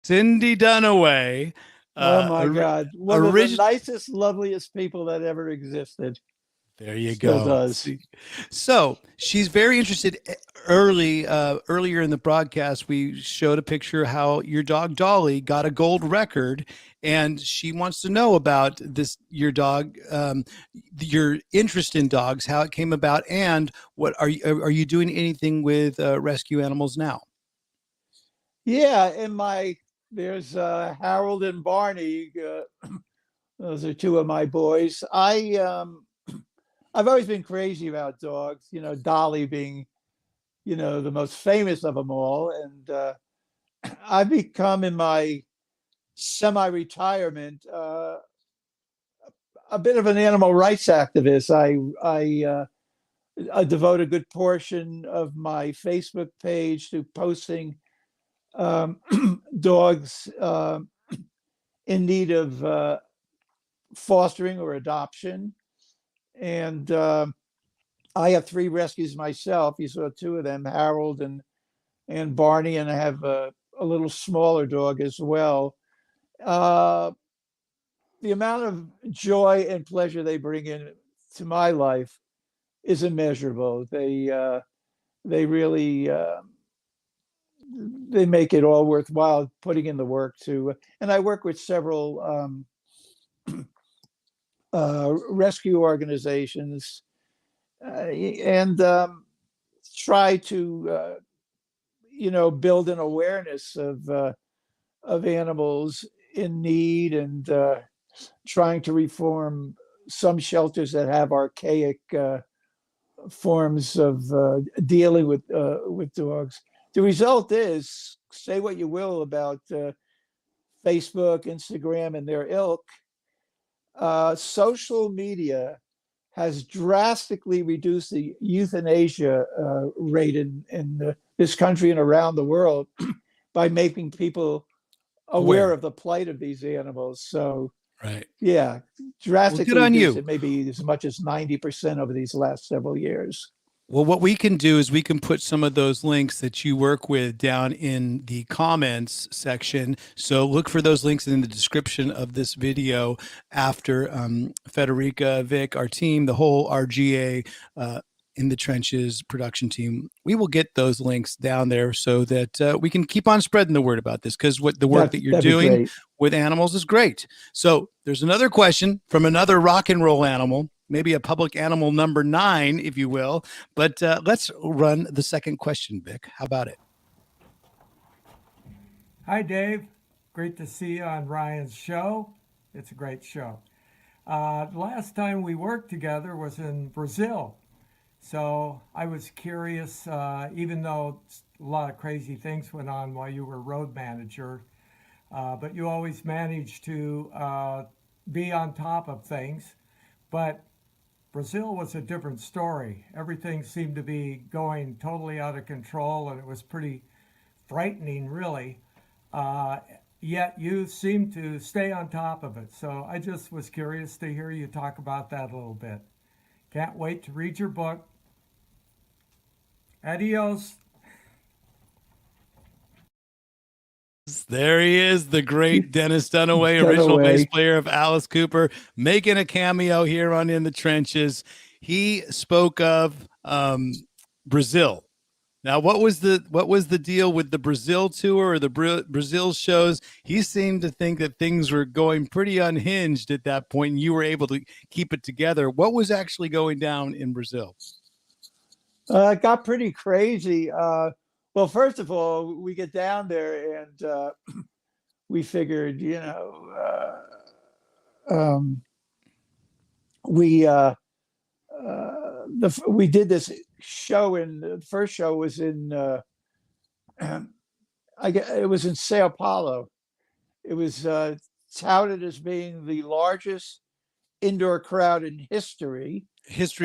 Cindy Dunaway. Oh my God. One of the nicest, loveliest people that ever existed. There you Still go. Does. So she's very interested. Earlier in the broadcast, we showed a picture how your dog Dolly got a gold record, and she wants to know about this, your dog, your interest in dogs, how it came about, and what are you doing anything with rescue animals now? Yeah, there's Harold and Barney. Those are two of my boys. I've always been crazy about dogs, Dolly being, the most famous of them all. And I've become, in my semi-retirement, a bit of an animal rights activist. I devote a good portion of my Facebook page to posting dogs in need of fostering or adoption. And I have 3 rescues myself. You saw 2 of them, Harold and Barney, and I have a little smaller dog as well. The amount of joy and pleasure they bring in to my life is immeasurable. They really they make it all worthwhile putting in the work to. And I work with several rescue organizations and try to build an awareness of animals in need, and trying to reform some shelters that have archaic forms of dealing with dogs. The result is, say what you will about Facebook, Instagram, and their ilk, social media has drastically reduced the euthanasia rate in this country and around the world by making people aware of the plight of these animals. So, right. Yeah, drastically good on reduced you. it, maybe as much as 90% over these last several years. Well, what we can do is we can put some of those links that you work with down in the comments section. So look for those links in the description of this video after Federica, Vic, our team, the whole RGA in the Trenches production team. We will get those links down there so that we can keep on spreading the word about this, because what the work that you're doing with animals is great. So there's another question from another rock and roll animal, maybe a public animal number 9, if you will. But let's run the second question, Vic. How about it? Hi, Dave. Great to see you on Ryan's show. It's a great show. Last time we worked together was in Brazil. So I was curious, even though a lot of crazy things went on while you were road manager, but you always managed to be on top of things. But Brazil was a different story. Everything seemed to be going totally out of control, and it was pretty frightening, really. Yet you seemed to stay on top of it. So I just was curious to hear you talk about that a little bit. Can't wait to read your book. Adios. There he is, the great Dennis Dunaway, original bass player of Alice Cooper, making a cameo here on In the Trenches. He spoke of Brazil. Now, what was the deal with the Brazil tour or the Brazil shows? He seemed to think that things were going pretty unhinged at that point, and you were able to keep it together. What was actually going down in Brazil? It got pretty crazy. Well, first of all, we get down there and we figured, we did this show, and the first show was in it was in Sao Paulo. It was touted as being the largest indoor crowd in history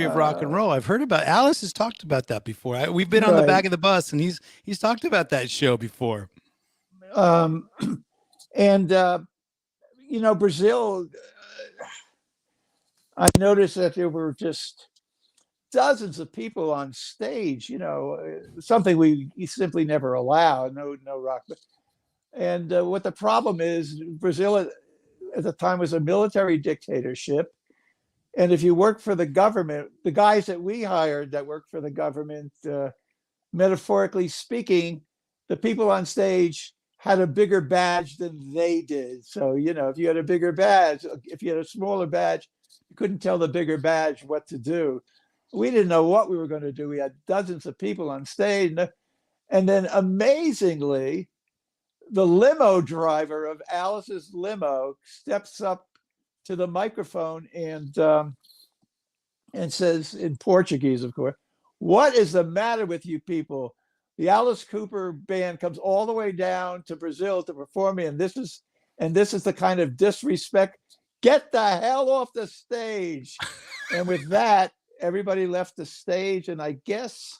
of rock and roll. I've heard about. Alice has talked about that before. We've been on the back of the bus, and he's talked about that show before. Brazil, I noticed that there were just dozens of people on stage, something we simply never allow. No rock. And what the problem is, Brazil at the time was a military dictatorship. And if you work for the government, the guys that we hired that worked for the government, metaphorically speaking, the people on stage had a bigger badge than they did. So, if you had a bigger badge, if you had a smaller badge, you couldn't tell the bigger badge what to do. We didn't know what we were going to do. We had dozens of people on stage. And then amazingly, the limo driver of Alice's limo steps up to the microphone and says, in Portuguese, of course, "What is the matter with you people? The Alice Cooper band comes all the way down to Brazil to perform, and this is the kind of disrespect. get the hell off the stage. And with that, everybody left the stage. And I guess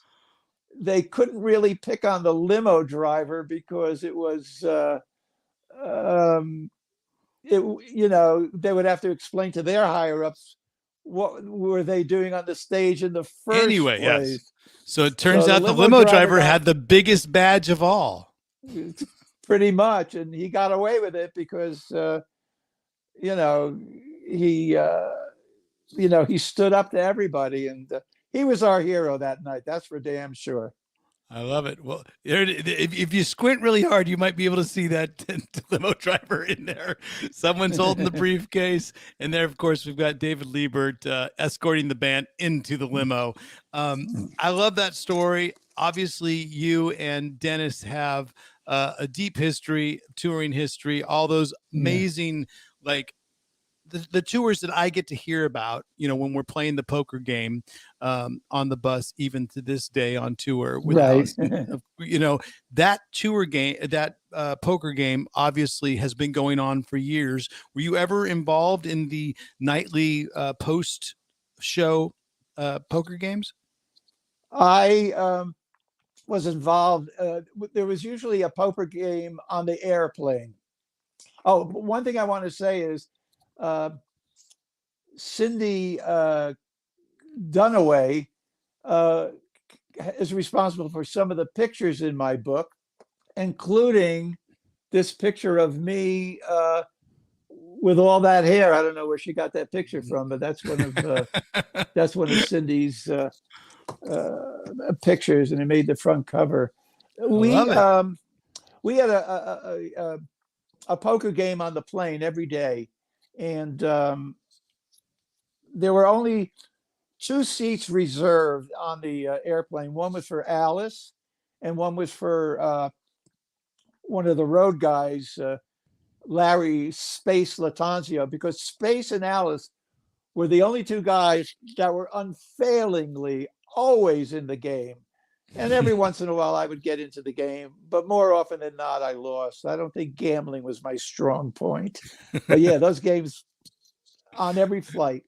they couldn't really pick on the limo driver because it was, they would have to explain to their higher ups what were they doing on the stage in the first place. Yes. So it turns out the limo limo driver had the biggest badge of all. Pretty much, and he got away with it because he stood up to everybody, and he was our hero that night. That's for damn sure. I love it. Well, if you squint really hard, you might be able to see that limo driver in there. Someone's holding the briefcase. And there, of course, we've got David Libert escorting the band into the limo. I love that story. Obviously, you and Dennis have a deep history, touring history, all those amazing, the tours that I get to hear about, when we're playing the poker game on the bus, even to this day on tour with Allison, that tour game, that poker game obviously has been going on for years. Were you ever involved in the nightly post show poker games? I was involved. There was usually a poker game on the airplane. Oh, one thing I want to say is, Cindy Dunaway is responsible for some of the pictures in my book, including this picture of me with all that hair. I don't know where she got that picture from, but that's one of Cindy's pictures, and it made the front cover. We had a poker game on the plane every day. And there were only 2 seats reserved on the airplane. One was for Alice, and one was for one of the road guys, Larry Space Latanzio, because Space and Alice were the only 2 guys that were unfailingly always in the game. And every once in a while I would get into the game, but more often than not, I lost. I don't think gambling was my strong point. But yeah, those games on every flight.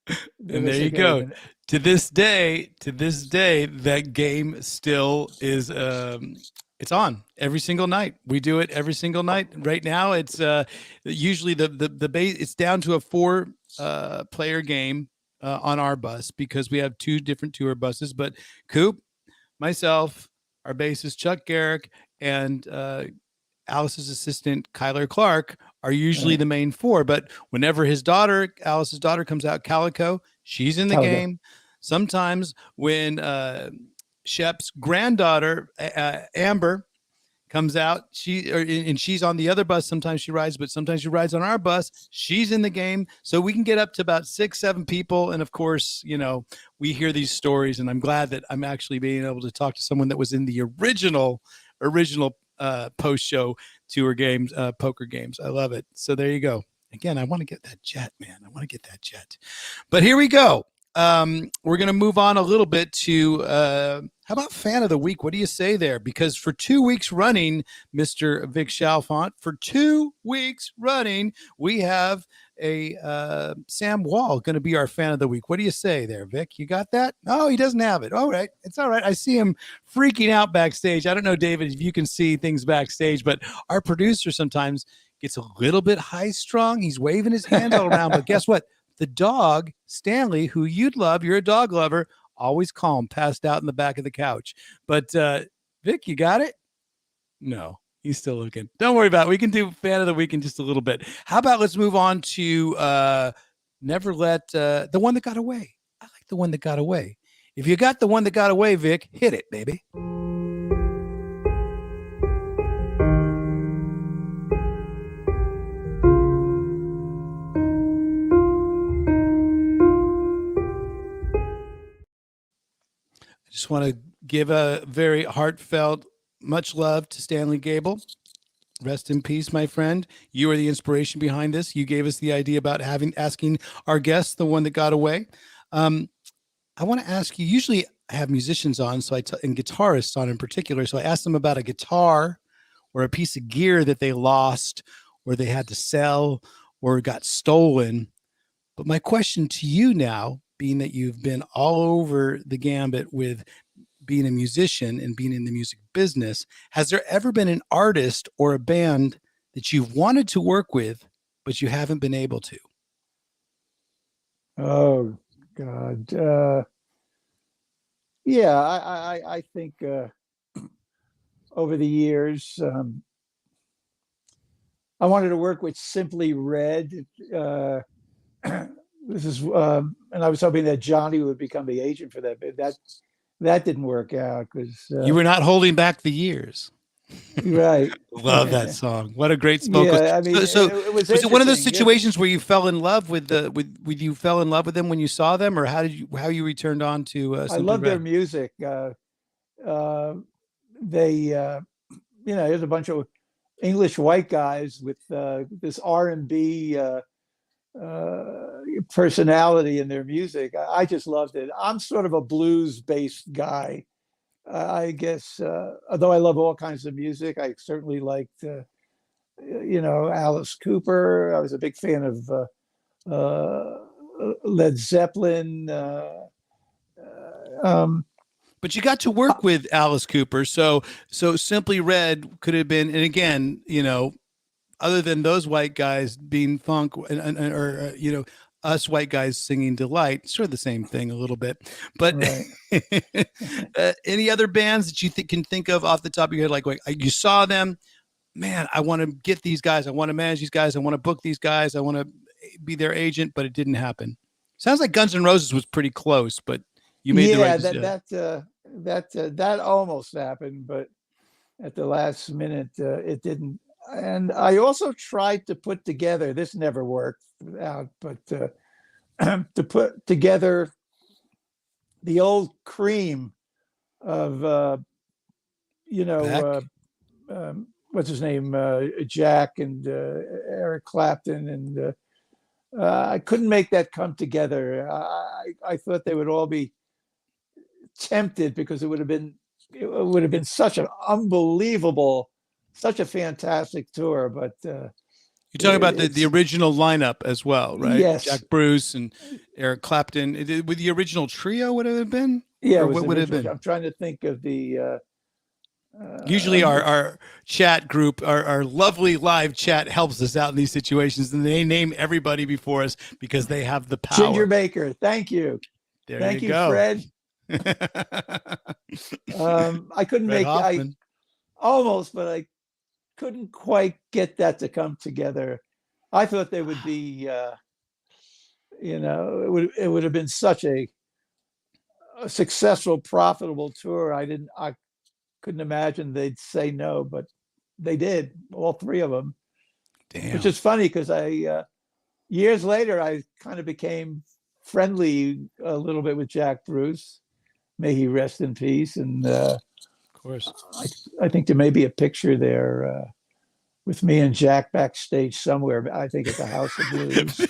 And there you go. To this day, that game still is, it's on every single night. We do it every single night. Right now, it's usually the base. It's down to a 4 player game on our bus because we have 2 different tour buses. But Coop, myself, our bassist Chuck Garrick, and Alice's assistant Kyler Clark are usually the main 4. But whenever Alice's daughter comes out, Calico, she's in the game. Sometimes when Shep's granddaughter Amber comes out, she's on the other bus. Sometimes she rides, but sometimes she rides on our bus. She's in the game, so we can get up to about 6-7 people. And of course, we hear these stories, and I'm glad that I'm actually being able to talk to someone that was in the original post-show tour games, poker games. I love it. So there you go. Again, I want to get that jet, man. I want to get that jet. But here we go. We're going to move on a little bit to how about fan of the week? What do you say there? Because for 2 weeks running, Mr. Vic Chalfant, for 2 weeks running, we have a Sam Wall going to be our fan of the week. What do you say there, Vic? You got that? Oh, he doesn't have it. All right. It's all right. I see him freaking out backstage. I don't know, David, if you can see things backstage, but our producer sometimes gets a little bit high strung. He's waving his hand all around, but guess what? The dog, Stanley, who you'd love, you're a dog lover, always calm, passed out in the back of the couch. But Vic, you got it? No, he's still looking. Don't worry about it. We can do fan of the week in just a little bit. How about let's move on to Never Let the One That Got Away. I like The One That Got Away. If you got The One That Got Away, Vic, hit it, baby. Just want to give a very heartfelt, much love to Stanley Gable. Rest in peace, my friend. You are the inspiration behind this. You gave us the idea about asking our guests The One That Got Away. I want to ask you, usually I have musicians on, and guitarists on in particular. So I ask them about a guitar or a piece of gear that they lost or they had to sell or got stolen. But my question to you now, being that you've been all over the gambit with being a musician and being in the music business, has there ever been an artist or a band that you've wanted to work with, but you haven't been able to? Oh God. Yeah, I think over the years, I wanted to work with Simply Red. This is, and I was hoping that Johnny would become the agent for that, but that didn't work out because You were not holding back the years. right. Love that song. What a great spoken. Yeah, I mean, so it was it one of those interesting. situations where you fell in love with you fell in love with them when you saw them, or how you returned on to? I love their music. They, there's a bunch of English white guys with this R&B personality in their music. I just loved it. I'm sort of a blues-based guy. I guess, although I love all kinds of music, I certainly liked, Alice Cooper. I was a big fan of Led Zeppelin. But you got to work with Alice Cooper, so Simply Red could have been, and again, other than those white guys being funk or us white guys singing Delight, sort of the same thing a little bit. But right. Any other bands that you can think of off the top of your head, like you saw them, man, I want to get these guys, I want to manage these guys, I want to book these guys, I want to be their agent, but it didn't happen. Sounds like Guns N' Roses was pretty close, but you made the right decision. That almost happened, but at the last minute it didn't. And I also tried to put together, this never worked out, but to put together the old cream of, what's his name, Jack and Eric Clapton. And I couldn't make that come together. I thought they would all be tempted because it would have been such an unbelievable, such a fantastic tour. But you're talking about the original lineup as well, right? Yes. Jack Bruce and Eric Clapton. With the original trio, would it have been? Yeah, what would it have been? I'm trying to think of the. Usually our chat group, our lovely live chat helps us out in these situations, and they name everybody before us because they have the power. Ginger Baker, thank you. Thank you, Fred. I couldn't Fred Hoffman. Almost, but I couldn't quite get that to come together. I thought they would be, it would have been such a successful, profitable tour. I couldn't imagine they'd say no, but they did, all three of them. Damn. Which is funny because years later, I kind of became friendly a little bit with Jack Bruce. May he rest in peace. And of course, I think there may be a picture there with me and Jack backstage somewhere. I think at the House of Blues.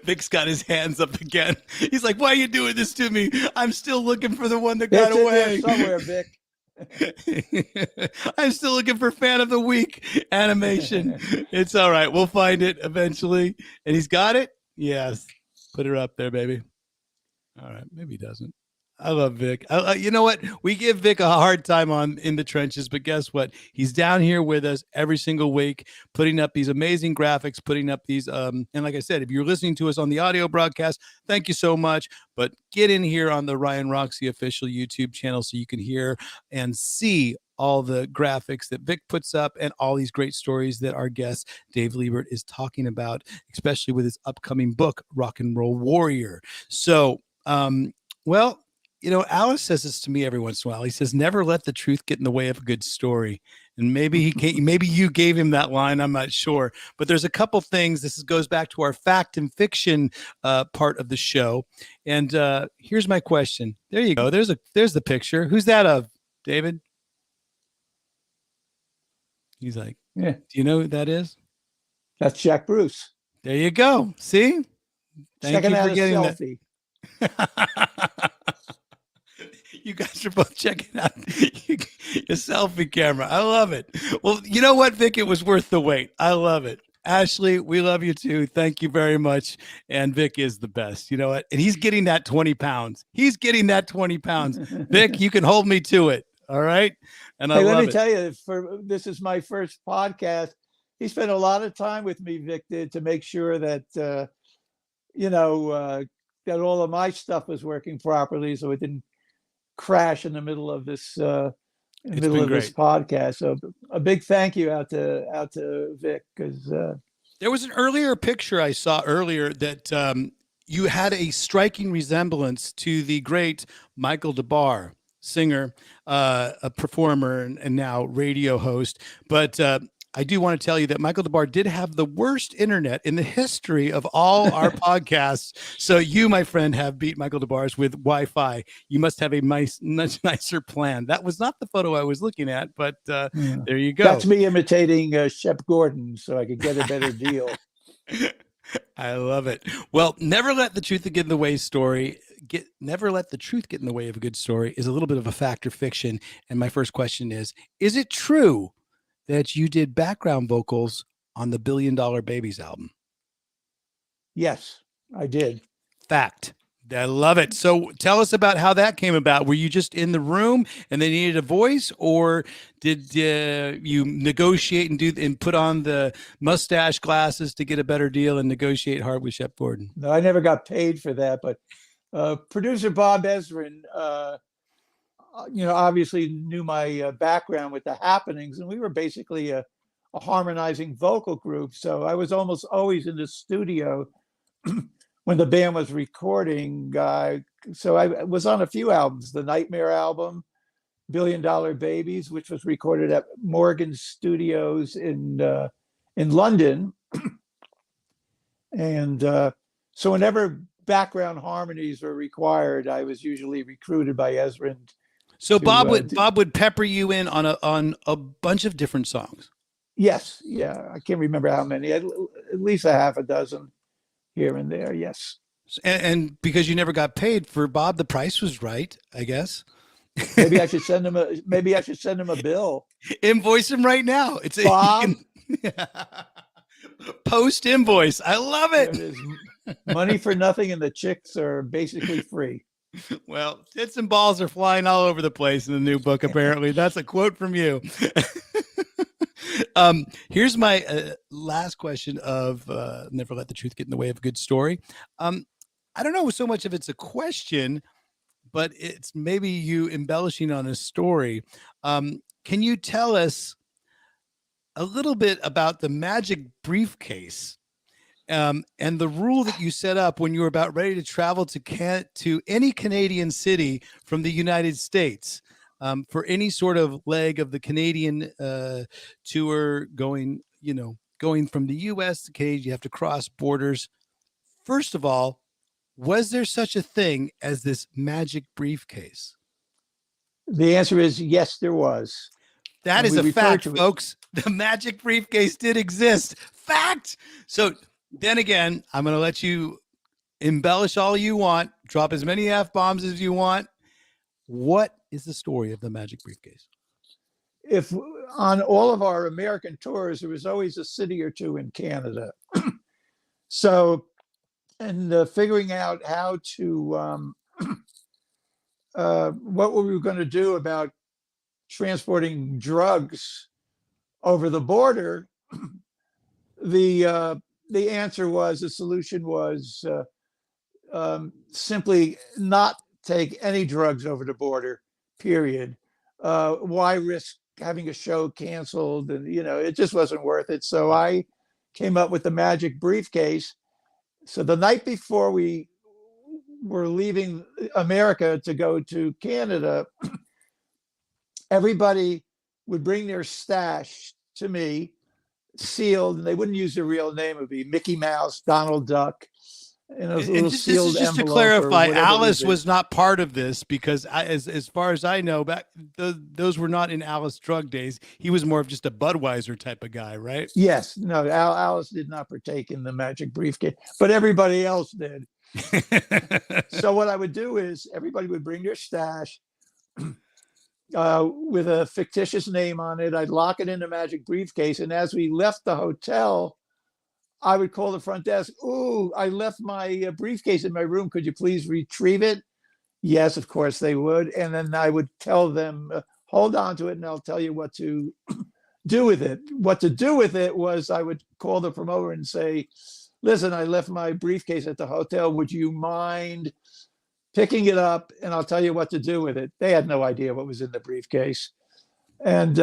Vic's got his hands up again. He's like, "Why are you doing this to me? I'm still looking for the one that got away." There somewhere, Vic. I'm still looking for fan of the week animation. It's all right. We'll find it eventually. And he's got it. Yes. Put her up there, baby. All right. Maybe he doesn't. I love Vic. You know what? We give Vic a hard time on In the Trenches, but guess what? He's down here with us every single week, putting up these amazing graphics, putting up these. And like I said, if you're listening to us on the audio broadcast, thank you so much. But get in here on the Ryan Roxie official YouTube channel so you can hear and see all the graphics that Vic puts up and all these great stories that our guest Dave Libert is talking about, especially with his upcoming book, Rock and Roll Warrior. So, well, Alice says this to me every once in a while. He says, "Never let the truth get in the way of a good story." And maybe maybe you gave him that line. I'm not sure, but there's a couple things. This goes back to our fact and fiction part of the show. And here's my question. There you go. There's the picture. Who's that of, David? He's like, yeah. Do you know who that is? That's Jack Bruce. There you go. See? Thank you for getting that. You guys are both checking out your selfie camera. I love it. Well, you know what, Vic? It was worth the wait. I love it. Ashley, we love you too. Thank you very much. And Vic is the best. You know what? And he's getting that 20 pounds. He's getting that 20 pounds. Vic, you can hold me to it. All right. And I Hey, let love me it. tell you, this is my first podcast. He spent a lot of time with me, Vic did, to make sure that that all of my stuff was working properly, so it didn't crash in the middle of this this podcast. So a big thank you out to Vic, because there was an earlier picture I saw earlier that you had a striking resemblance to the great Michael DeBar, singer, a performer, and now radio host. But I do want to tell you that Michael DeBar did have the worst internet in the history of all our podcasts. So you, my friend, have beat Michael DeBar's with Wi-Fi. You must have a much nicer plan. That was not the photo I was looking at, but there you go. That's me imitating Shep Gordon so I could get a better deal. I love it. Well, never let the truth get in the way never let the truth get in the way of a good story is a little bit of a fact or fiction. And my first question is it true that you did background vocals on the $1 Billion Babies album? Yes, I did. Fact. I love it. So tell us about how that came about. Were you just in the room and they needed a voice, or did you negotiate and put on the mustache glasses to get a better deal and negotiate hard with Shep Gordon? No, I never got paid for that, but producer Bob Ezrin, obviously knew my background with the Happenings, and we were basically a harmonizing vocal group. So I was almost always in the studio when the band was recording. So I was on a few albums, the Nightmare album, $1 Billion Babies, which was recorded at Morgan Studios in London. And so whenever background harmonies were required, I was usually recruited by Ezrin. So Bob would pepper you in on a bunch of different songs. Yes, yeah, I can't remember how many, at least a half a dozen here and there. Yes, and because you never got paid for Bob, the price was right, I guess. Maybe I should send him a bill. Invoice him right now. It's Bob. Post invoice. I love it. There it is. Money for nothing, and the chicks are basically free. Well, tits and balls are flying all over the place in the new book, apparently. That's a quote from you. Here's my last question of never let the truth get in the way of a good story. I don't know so much if it's a question, but it's maybe you embellishing on a story. Can you tell us a little bit about the magic briefcase? And the rule that you set up when you were about ready to travel to any Canadian city from the United States, for any sort of leg of the Canadian tour going from the U.S. to Canada, you have to cross borders. First of all, was there such a thing as this magic briefcase? The answer is yes, there was. That is a fact, folks. The magic briefcase did exist. Fact. So then again, I'm going to let you embellish all you want, drop as many F-bombs as you want. What is the story of the magic briefcase? If on all of our American tours, there was always a city or two in Canada. So, and figuring out how to, what were we going to do about transporting drugs over the border, the solution was simply not take any drugs over the border, period. Why risk having a show canceled? And, it just wasn't worth it. So I came up with the magic briefcase. So the night before we were leaving America to go to Canada, everybody would bring their stash to me, sealed, and they wouldn't use their real name. It would be Mickey Mouse, Donald Duck, and a little sealed just to envelope. clarify, Alice was not part of this, because as far as I know, back those were not in Alice drug days. He was more of just a Budweiser type of guy, right? Yes, no, Alice did not partake in the magic briefcase, but everybody else did. So what I would do is everybody would bring their stash with a fictitious name on it. I'd lock it in the magic briefcase, and as we left the hotel, I would call the front desk. Ooh, I left my briefcase in my room. Could you please retrieve it? Yes, of course they would. And then I would tell them, hold on to it and I'll tell you what to do with it. What to do with it was I would call the promoter and say, listen, I left my briefcase at the hotel. Would you mind picking it up? And I'll tell you what to do with it. They had no idea what was in the briefcase. And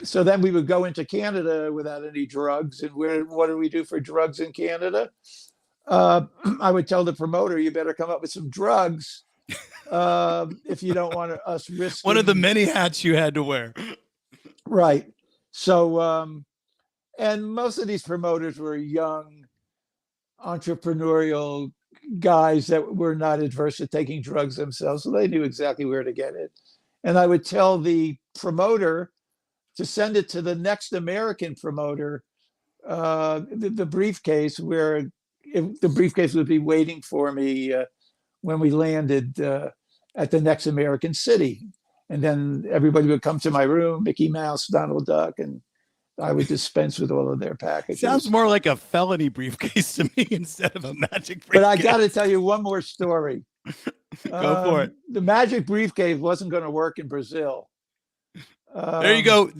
so then we would go into Canada without any drugs. And what do we do for drugs in Canada? I would tell the promoter, you better come up with some drugs if you don't want us risking. One of the many hats you had to wear. Right. So, and most of these promoters were young, entrepreneurial guys that were not adverse to taking drugs themselves. So they knew exactly where to get it. And I would tell the promoter to send it to the next American promoter, the briefcase, where the briefcase would be waiting for me when we landed at the next American city. And then everybody would come to my room, Mickey Mouse, Donald Duck, and I would dispense with all of their packages. Sounds more like a felony briefcase to me instead of a magic briefcase. But I got to tell you one more story. Go for it. The magic briefcase wasn't going to work in Brazil. There you go.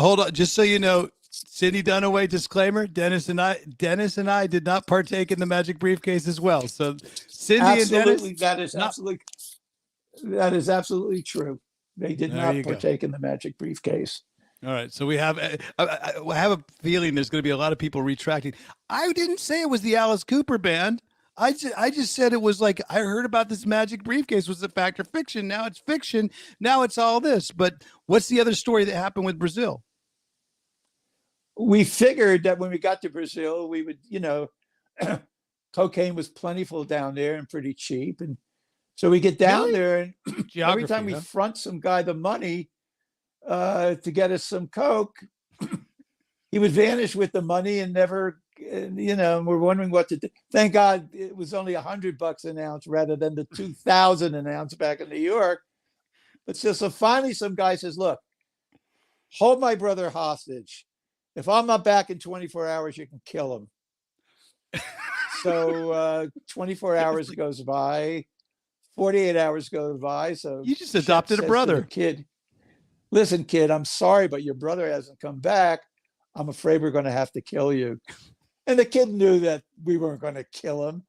Hold on, just so you know, Cindy Dunaway disclaimer: Dennis and I did not partake in the magic briefcase as well. So Cindy absolutely, and Dennis, that is absolutely true. They did There not partake in the magic briefcase. all right. So we have. I have a feeling there's going to be a lot of people retracting. I didn't say it was the Alice Cooper band. I just said it was like, I heard about this magic briefcase was a fact or fiction. Now it's fiction. Now it's all this. But what's the other story that happened with Brazil? We figured that when we got to Brazil, we would, cocaine was plentiful down there and pretty cheap. And so we get down there, and every time we front some guy the money to get us some coke, he would vanish with the money and never, and we're wondering what to do. Thank God it was only $100 an ounce rather than the 2,000 an ounce back in New York. But so finally some guy says, look, hold my brother hostage. If I'm not back in 24 hours, you can kill him. So 24 hours goes by, 48 hours goes by. So you just adopted a brother. Kid, listen, kid, I'm sorry, but your brother hasn't come back. I'm afraid we're going to have to kill you. And the kid knew that we weren't going to kill him.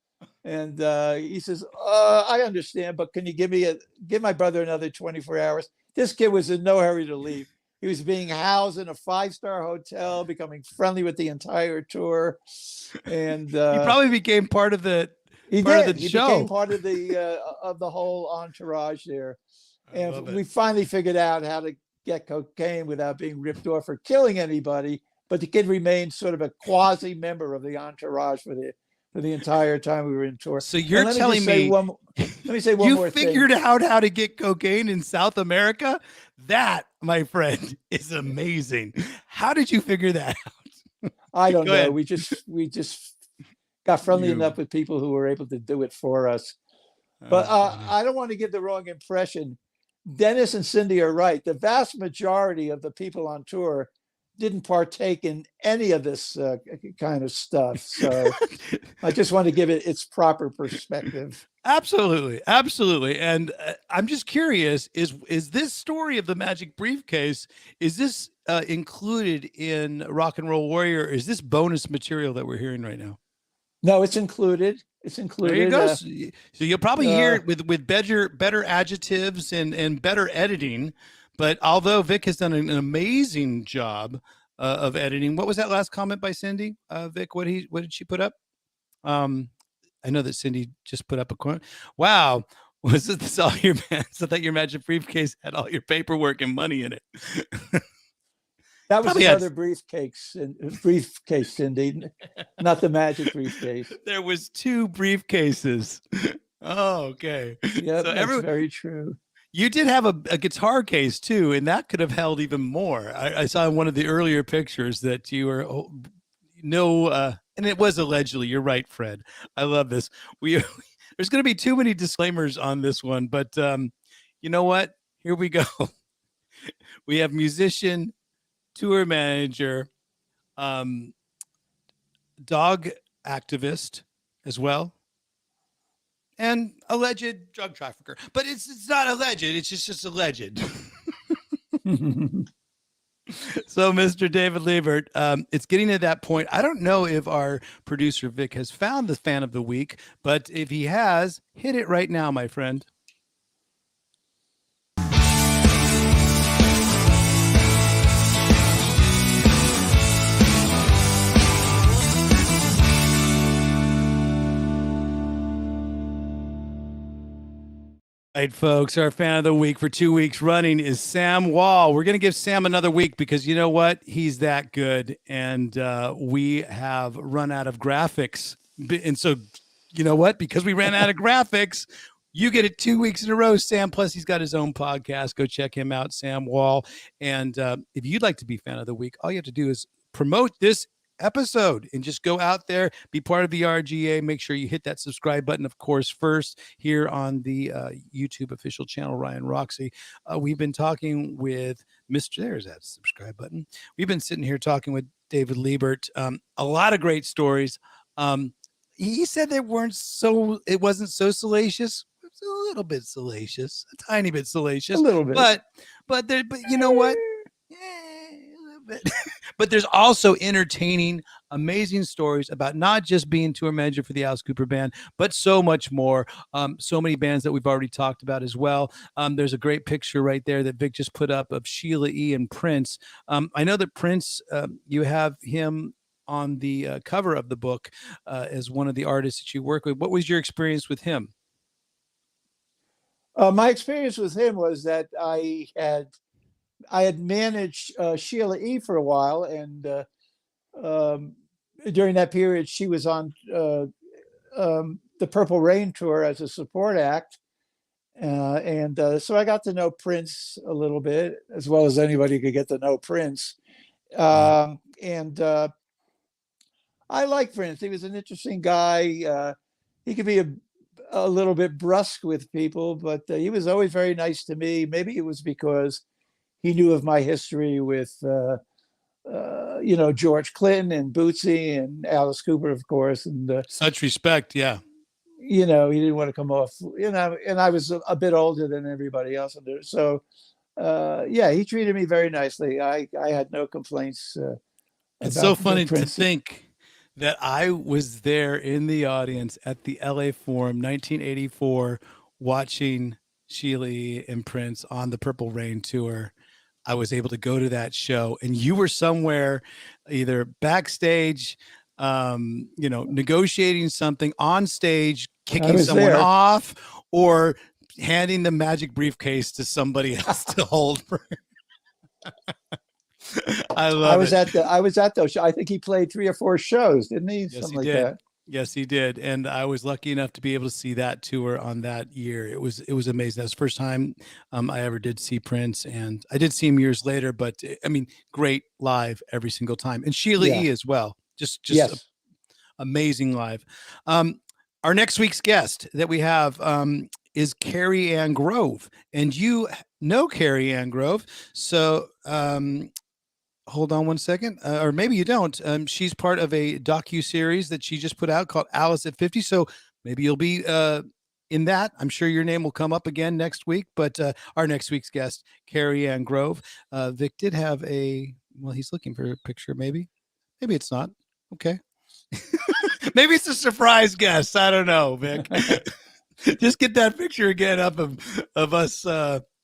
And he says, I understand, but can you give my brother another 24 hours? This kid was in no hurry to leave. He was being housed in a 5-star hotel, becoming friendly with the entire tour. And he probably became part of the He part did. of the He show. became part of the whole entourage there. And we finally figured out how to get cocaine without being ripped off or killing anybody. But the kid remained sort of a quasi member of the entourage for the entire time we were in tour. So you're telling me, let me say one more thing. You figured out how to get cocaine in South America? That, my friend, is amazing. How did you figure that out? I don't know. We just got friendly enough with people who were able to do it for us. But I don't want to give the wrong impression. Dennis and Cindy are right. The vast majority of the people on tour didn't partake in any of this kind of stuff. So I just want to give it its proper perspective. Absolutely. Absolutely. And I'm just curious, is this story of the magic briefcase, is this included in Rock and Roll Warrior? Or is this bonus material that we're hearing right now? No, it's included. It's included. There you go. So you'll probably hear it with better adjectives and better editing. But although Vic has done an amazing job of editing, what was that last comment by Cindy? Vic, what did she put up? I know that Cindy just put up a quote. Wow, was this all your man? So that your magic briefcase had all your paperwork and money in it. That was the other briefcase, Cindy, not the magic briefcase. There was 2 briefcases. Oh, okay. Yeah, so that's very true. You did have a guitar case too, and that could have held even more. I saw in one of the earlier pictures that you were and it was allegedly. You're right, Fred. I love this. There's going to be too many disclaimers on this one, but you know what? Here we go. We have musician, tour manager, dog activist as well, and alleged drug trafficker. But it's not alleged. It's just alleged. So, Mr. David Libert, it's getting to that point. I don't know if our producer Vic has found the fan of the week, but if he has, hit it right now, my friend. All right, folks, our fan of the week for 2 weeks running is Sam Wall. We're going to give Sam another week because you know what? He's that good. And we have run out of graphics. And so, you know what? Because we ran out of graphics, you get it 2 weeks in a row, Sam. Plus, he's got his own podcast. Go check him out, Sam Wall. And if you'd like to be fan of the week, all you have to do is promote this episode and just go out there, be part of the RGA. Make sure you hit that subscribe button, of course, first here on the YouTube official channel, Ryan Roxie. We've been talking with there's that subscribe button. We've been sitting here talking with David Libert. A lot of great stories. He said it wasn't so salacious. It's a little bit salacious, a tiny bit salacious, A little bit. But you know what? But there's also entertaining, amazing stories about not just being tour manager for the Alice Cooper Band, but so much more. So many bands that we've already talked about as well. There's a great picture right there that Vic just put up of Sheila E. and Prince. I know that Prince, you have him on the cover of the book as one of the artists that you work with. What was your experience with him? My experience with him was that I had managed Sheila E. for a while, and during that period, she was on the Purple Rain tour as a support act, and so I got to know Prince a little bit, as well as anybody could get to know Prince. And I like Prince. He was an interesting guy. He could be a little bit brusque with people, but he was always very nice to me. Maybe it was because he knew of my history with, George Clinton and Bootsy and Alice Cooper, of course. And such respect, yeah. He didn't want to come off, and I was a bit older than everybody else. So, he treated me very nicely. I had no complaints. It's so funny to think that I was there in the audience at the LA Forum, 1984, watching Sheila E. and Prince on the Purple Rain tour. I was able to go to that show, and you were somewhere either backstage, negotiating something, on stage, kicking someone off, or handing the magic briefcase to somebody else to hold. I was at those shows. I think he played 3 or 4 shows, didn't he? Yes, Something he like did. that. Yes, he did. And I was lucky enough to be able to see that tour on that year. It was amazing. That was the first time I ever did see Prince, and I did see him years later, but I mean, great live every single time. And Sheila E as well. Just Yes. Amazing live. Our next week's guest that we have is Carrie Ann Grove, and you know Carrie Ann Grove. So, hold on one second, or maybe you don't. She's part of a docu-series that she just put out called Alice at 50. So maybe you'll be in that. I'm sure your name will come up again next week. But our next week's guest, Carrie Ann Grove. Vic did have he's looking for a picture. Maybe it's not. Okay. Maybe it's a surprise guest. I don't know, Vic. Just get that picture again up of us,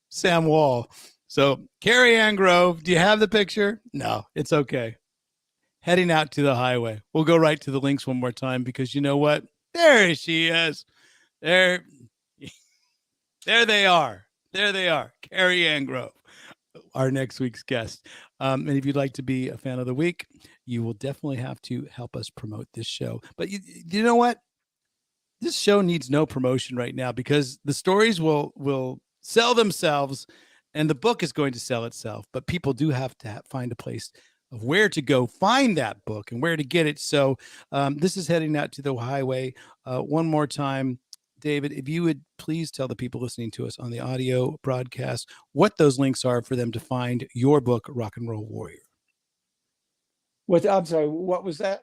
Sam Wall. So, Carrie Ann Grove, do you have the picture? No, it's okay. Heading out to the highway. We'll go right to the links one more time because you know what? There she is. There they are. There they are. Carrie Ann Grove, our next week's guest. And if you'd like to be a fan of the week, you will definitely have to help us promote this show. But you know what? This show needs no promotion right now because the stories will sell themselves. And the book is going to sell itself, but people do have to find a place of where to go find that book and where to get it. So this is Heading Out to the Highway. One more time, David, if you would please tell the people listening to us on the audio broadcast what those links are for them to find your book, Rock and Roll Warrior. I'm sorry, what was that?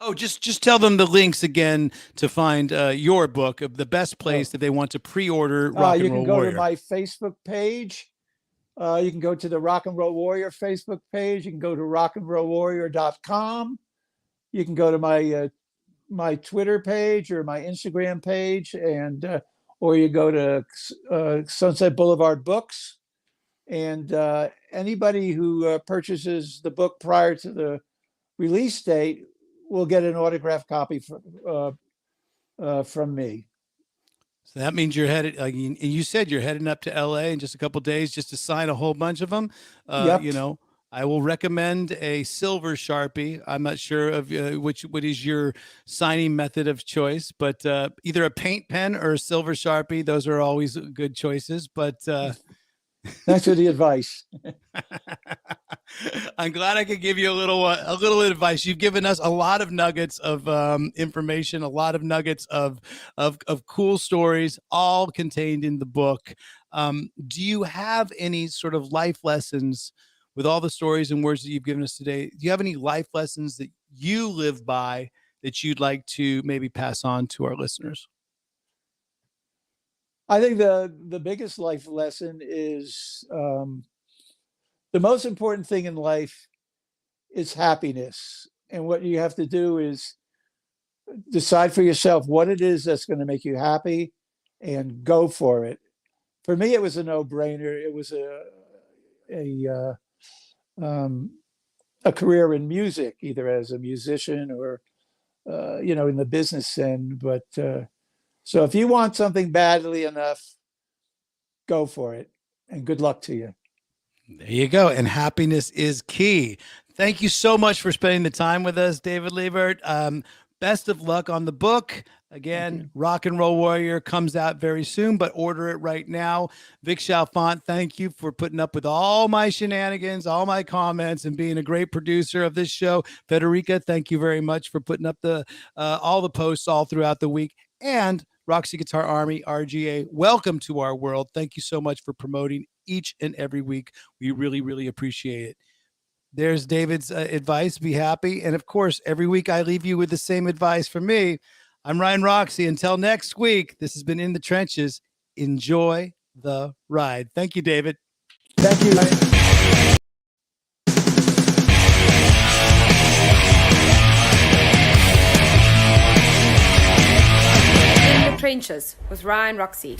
Oh, just tell them the links again to find your book, of the best place that they want to pre-order Rock and You Roll can go Warrior. to my Facebook page. You can go to the Rock and Roll Warrior Facebook page. You can go to rockandrollwarrior.com. You can go to my my Twitter page or my Instagram page, and or you go to Sunset Boulevard Books. And anybody who purchases the book prior to the release date will get an autographed copy from me. So that means you're headed, you said you're heading up to LA in just a couple of days just to sign a whole bunch of them. Yep. You know, I will recommend a silver Sharpie. I'm not sure of what is your signing method of choice, but either a paint pen or a silver Sharpie. Those are always good choices, but thanks for the advice. I'm glad I could give you a little advice. You've given us a lot of nuggets of information, a lot of nuggets of cool stories, all contained in the book. Do you have any sort of life lessons with all the stories and words that you've given us today? Do you have any life lessons that you live by that you'd like to maybe pass on to our listeners? I think the biggest life lesson is the most important thing in life is happiness. And what you have to do is decide for yourself what it is that's going to make you happy and go for it. For me, it was a no-brainer. It was a career in music, either as a musician or, in the business end. But so if you want something badly enough, go for it, and good luck to you. There you go. And happiness is key. Thank you so much for spending the time with us, David Libert. Best of luck on the book. Again, Rock and Roll Warrior comes out very soon, but order it right now. Vic Chalfant, thank you for putting up with all my shenanigans, all my comments, and being a great producer of this show. Federica, thank you very much for putting up all the posts all throughout the week. And Roxie Guitar Army, RGA, welcome to our world. Thank you so much for promoting each and every week. We really, really appreciate it. There's David's advice. Be happy. And of course, every week I leave you with the same advice from me. I'm Ryan Roxie. Until next week, this has been In the Trenches. Enjoy the ride. Thank you, David. Thank you, Ryan. In the Trenches with Ryan Roxie.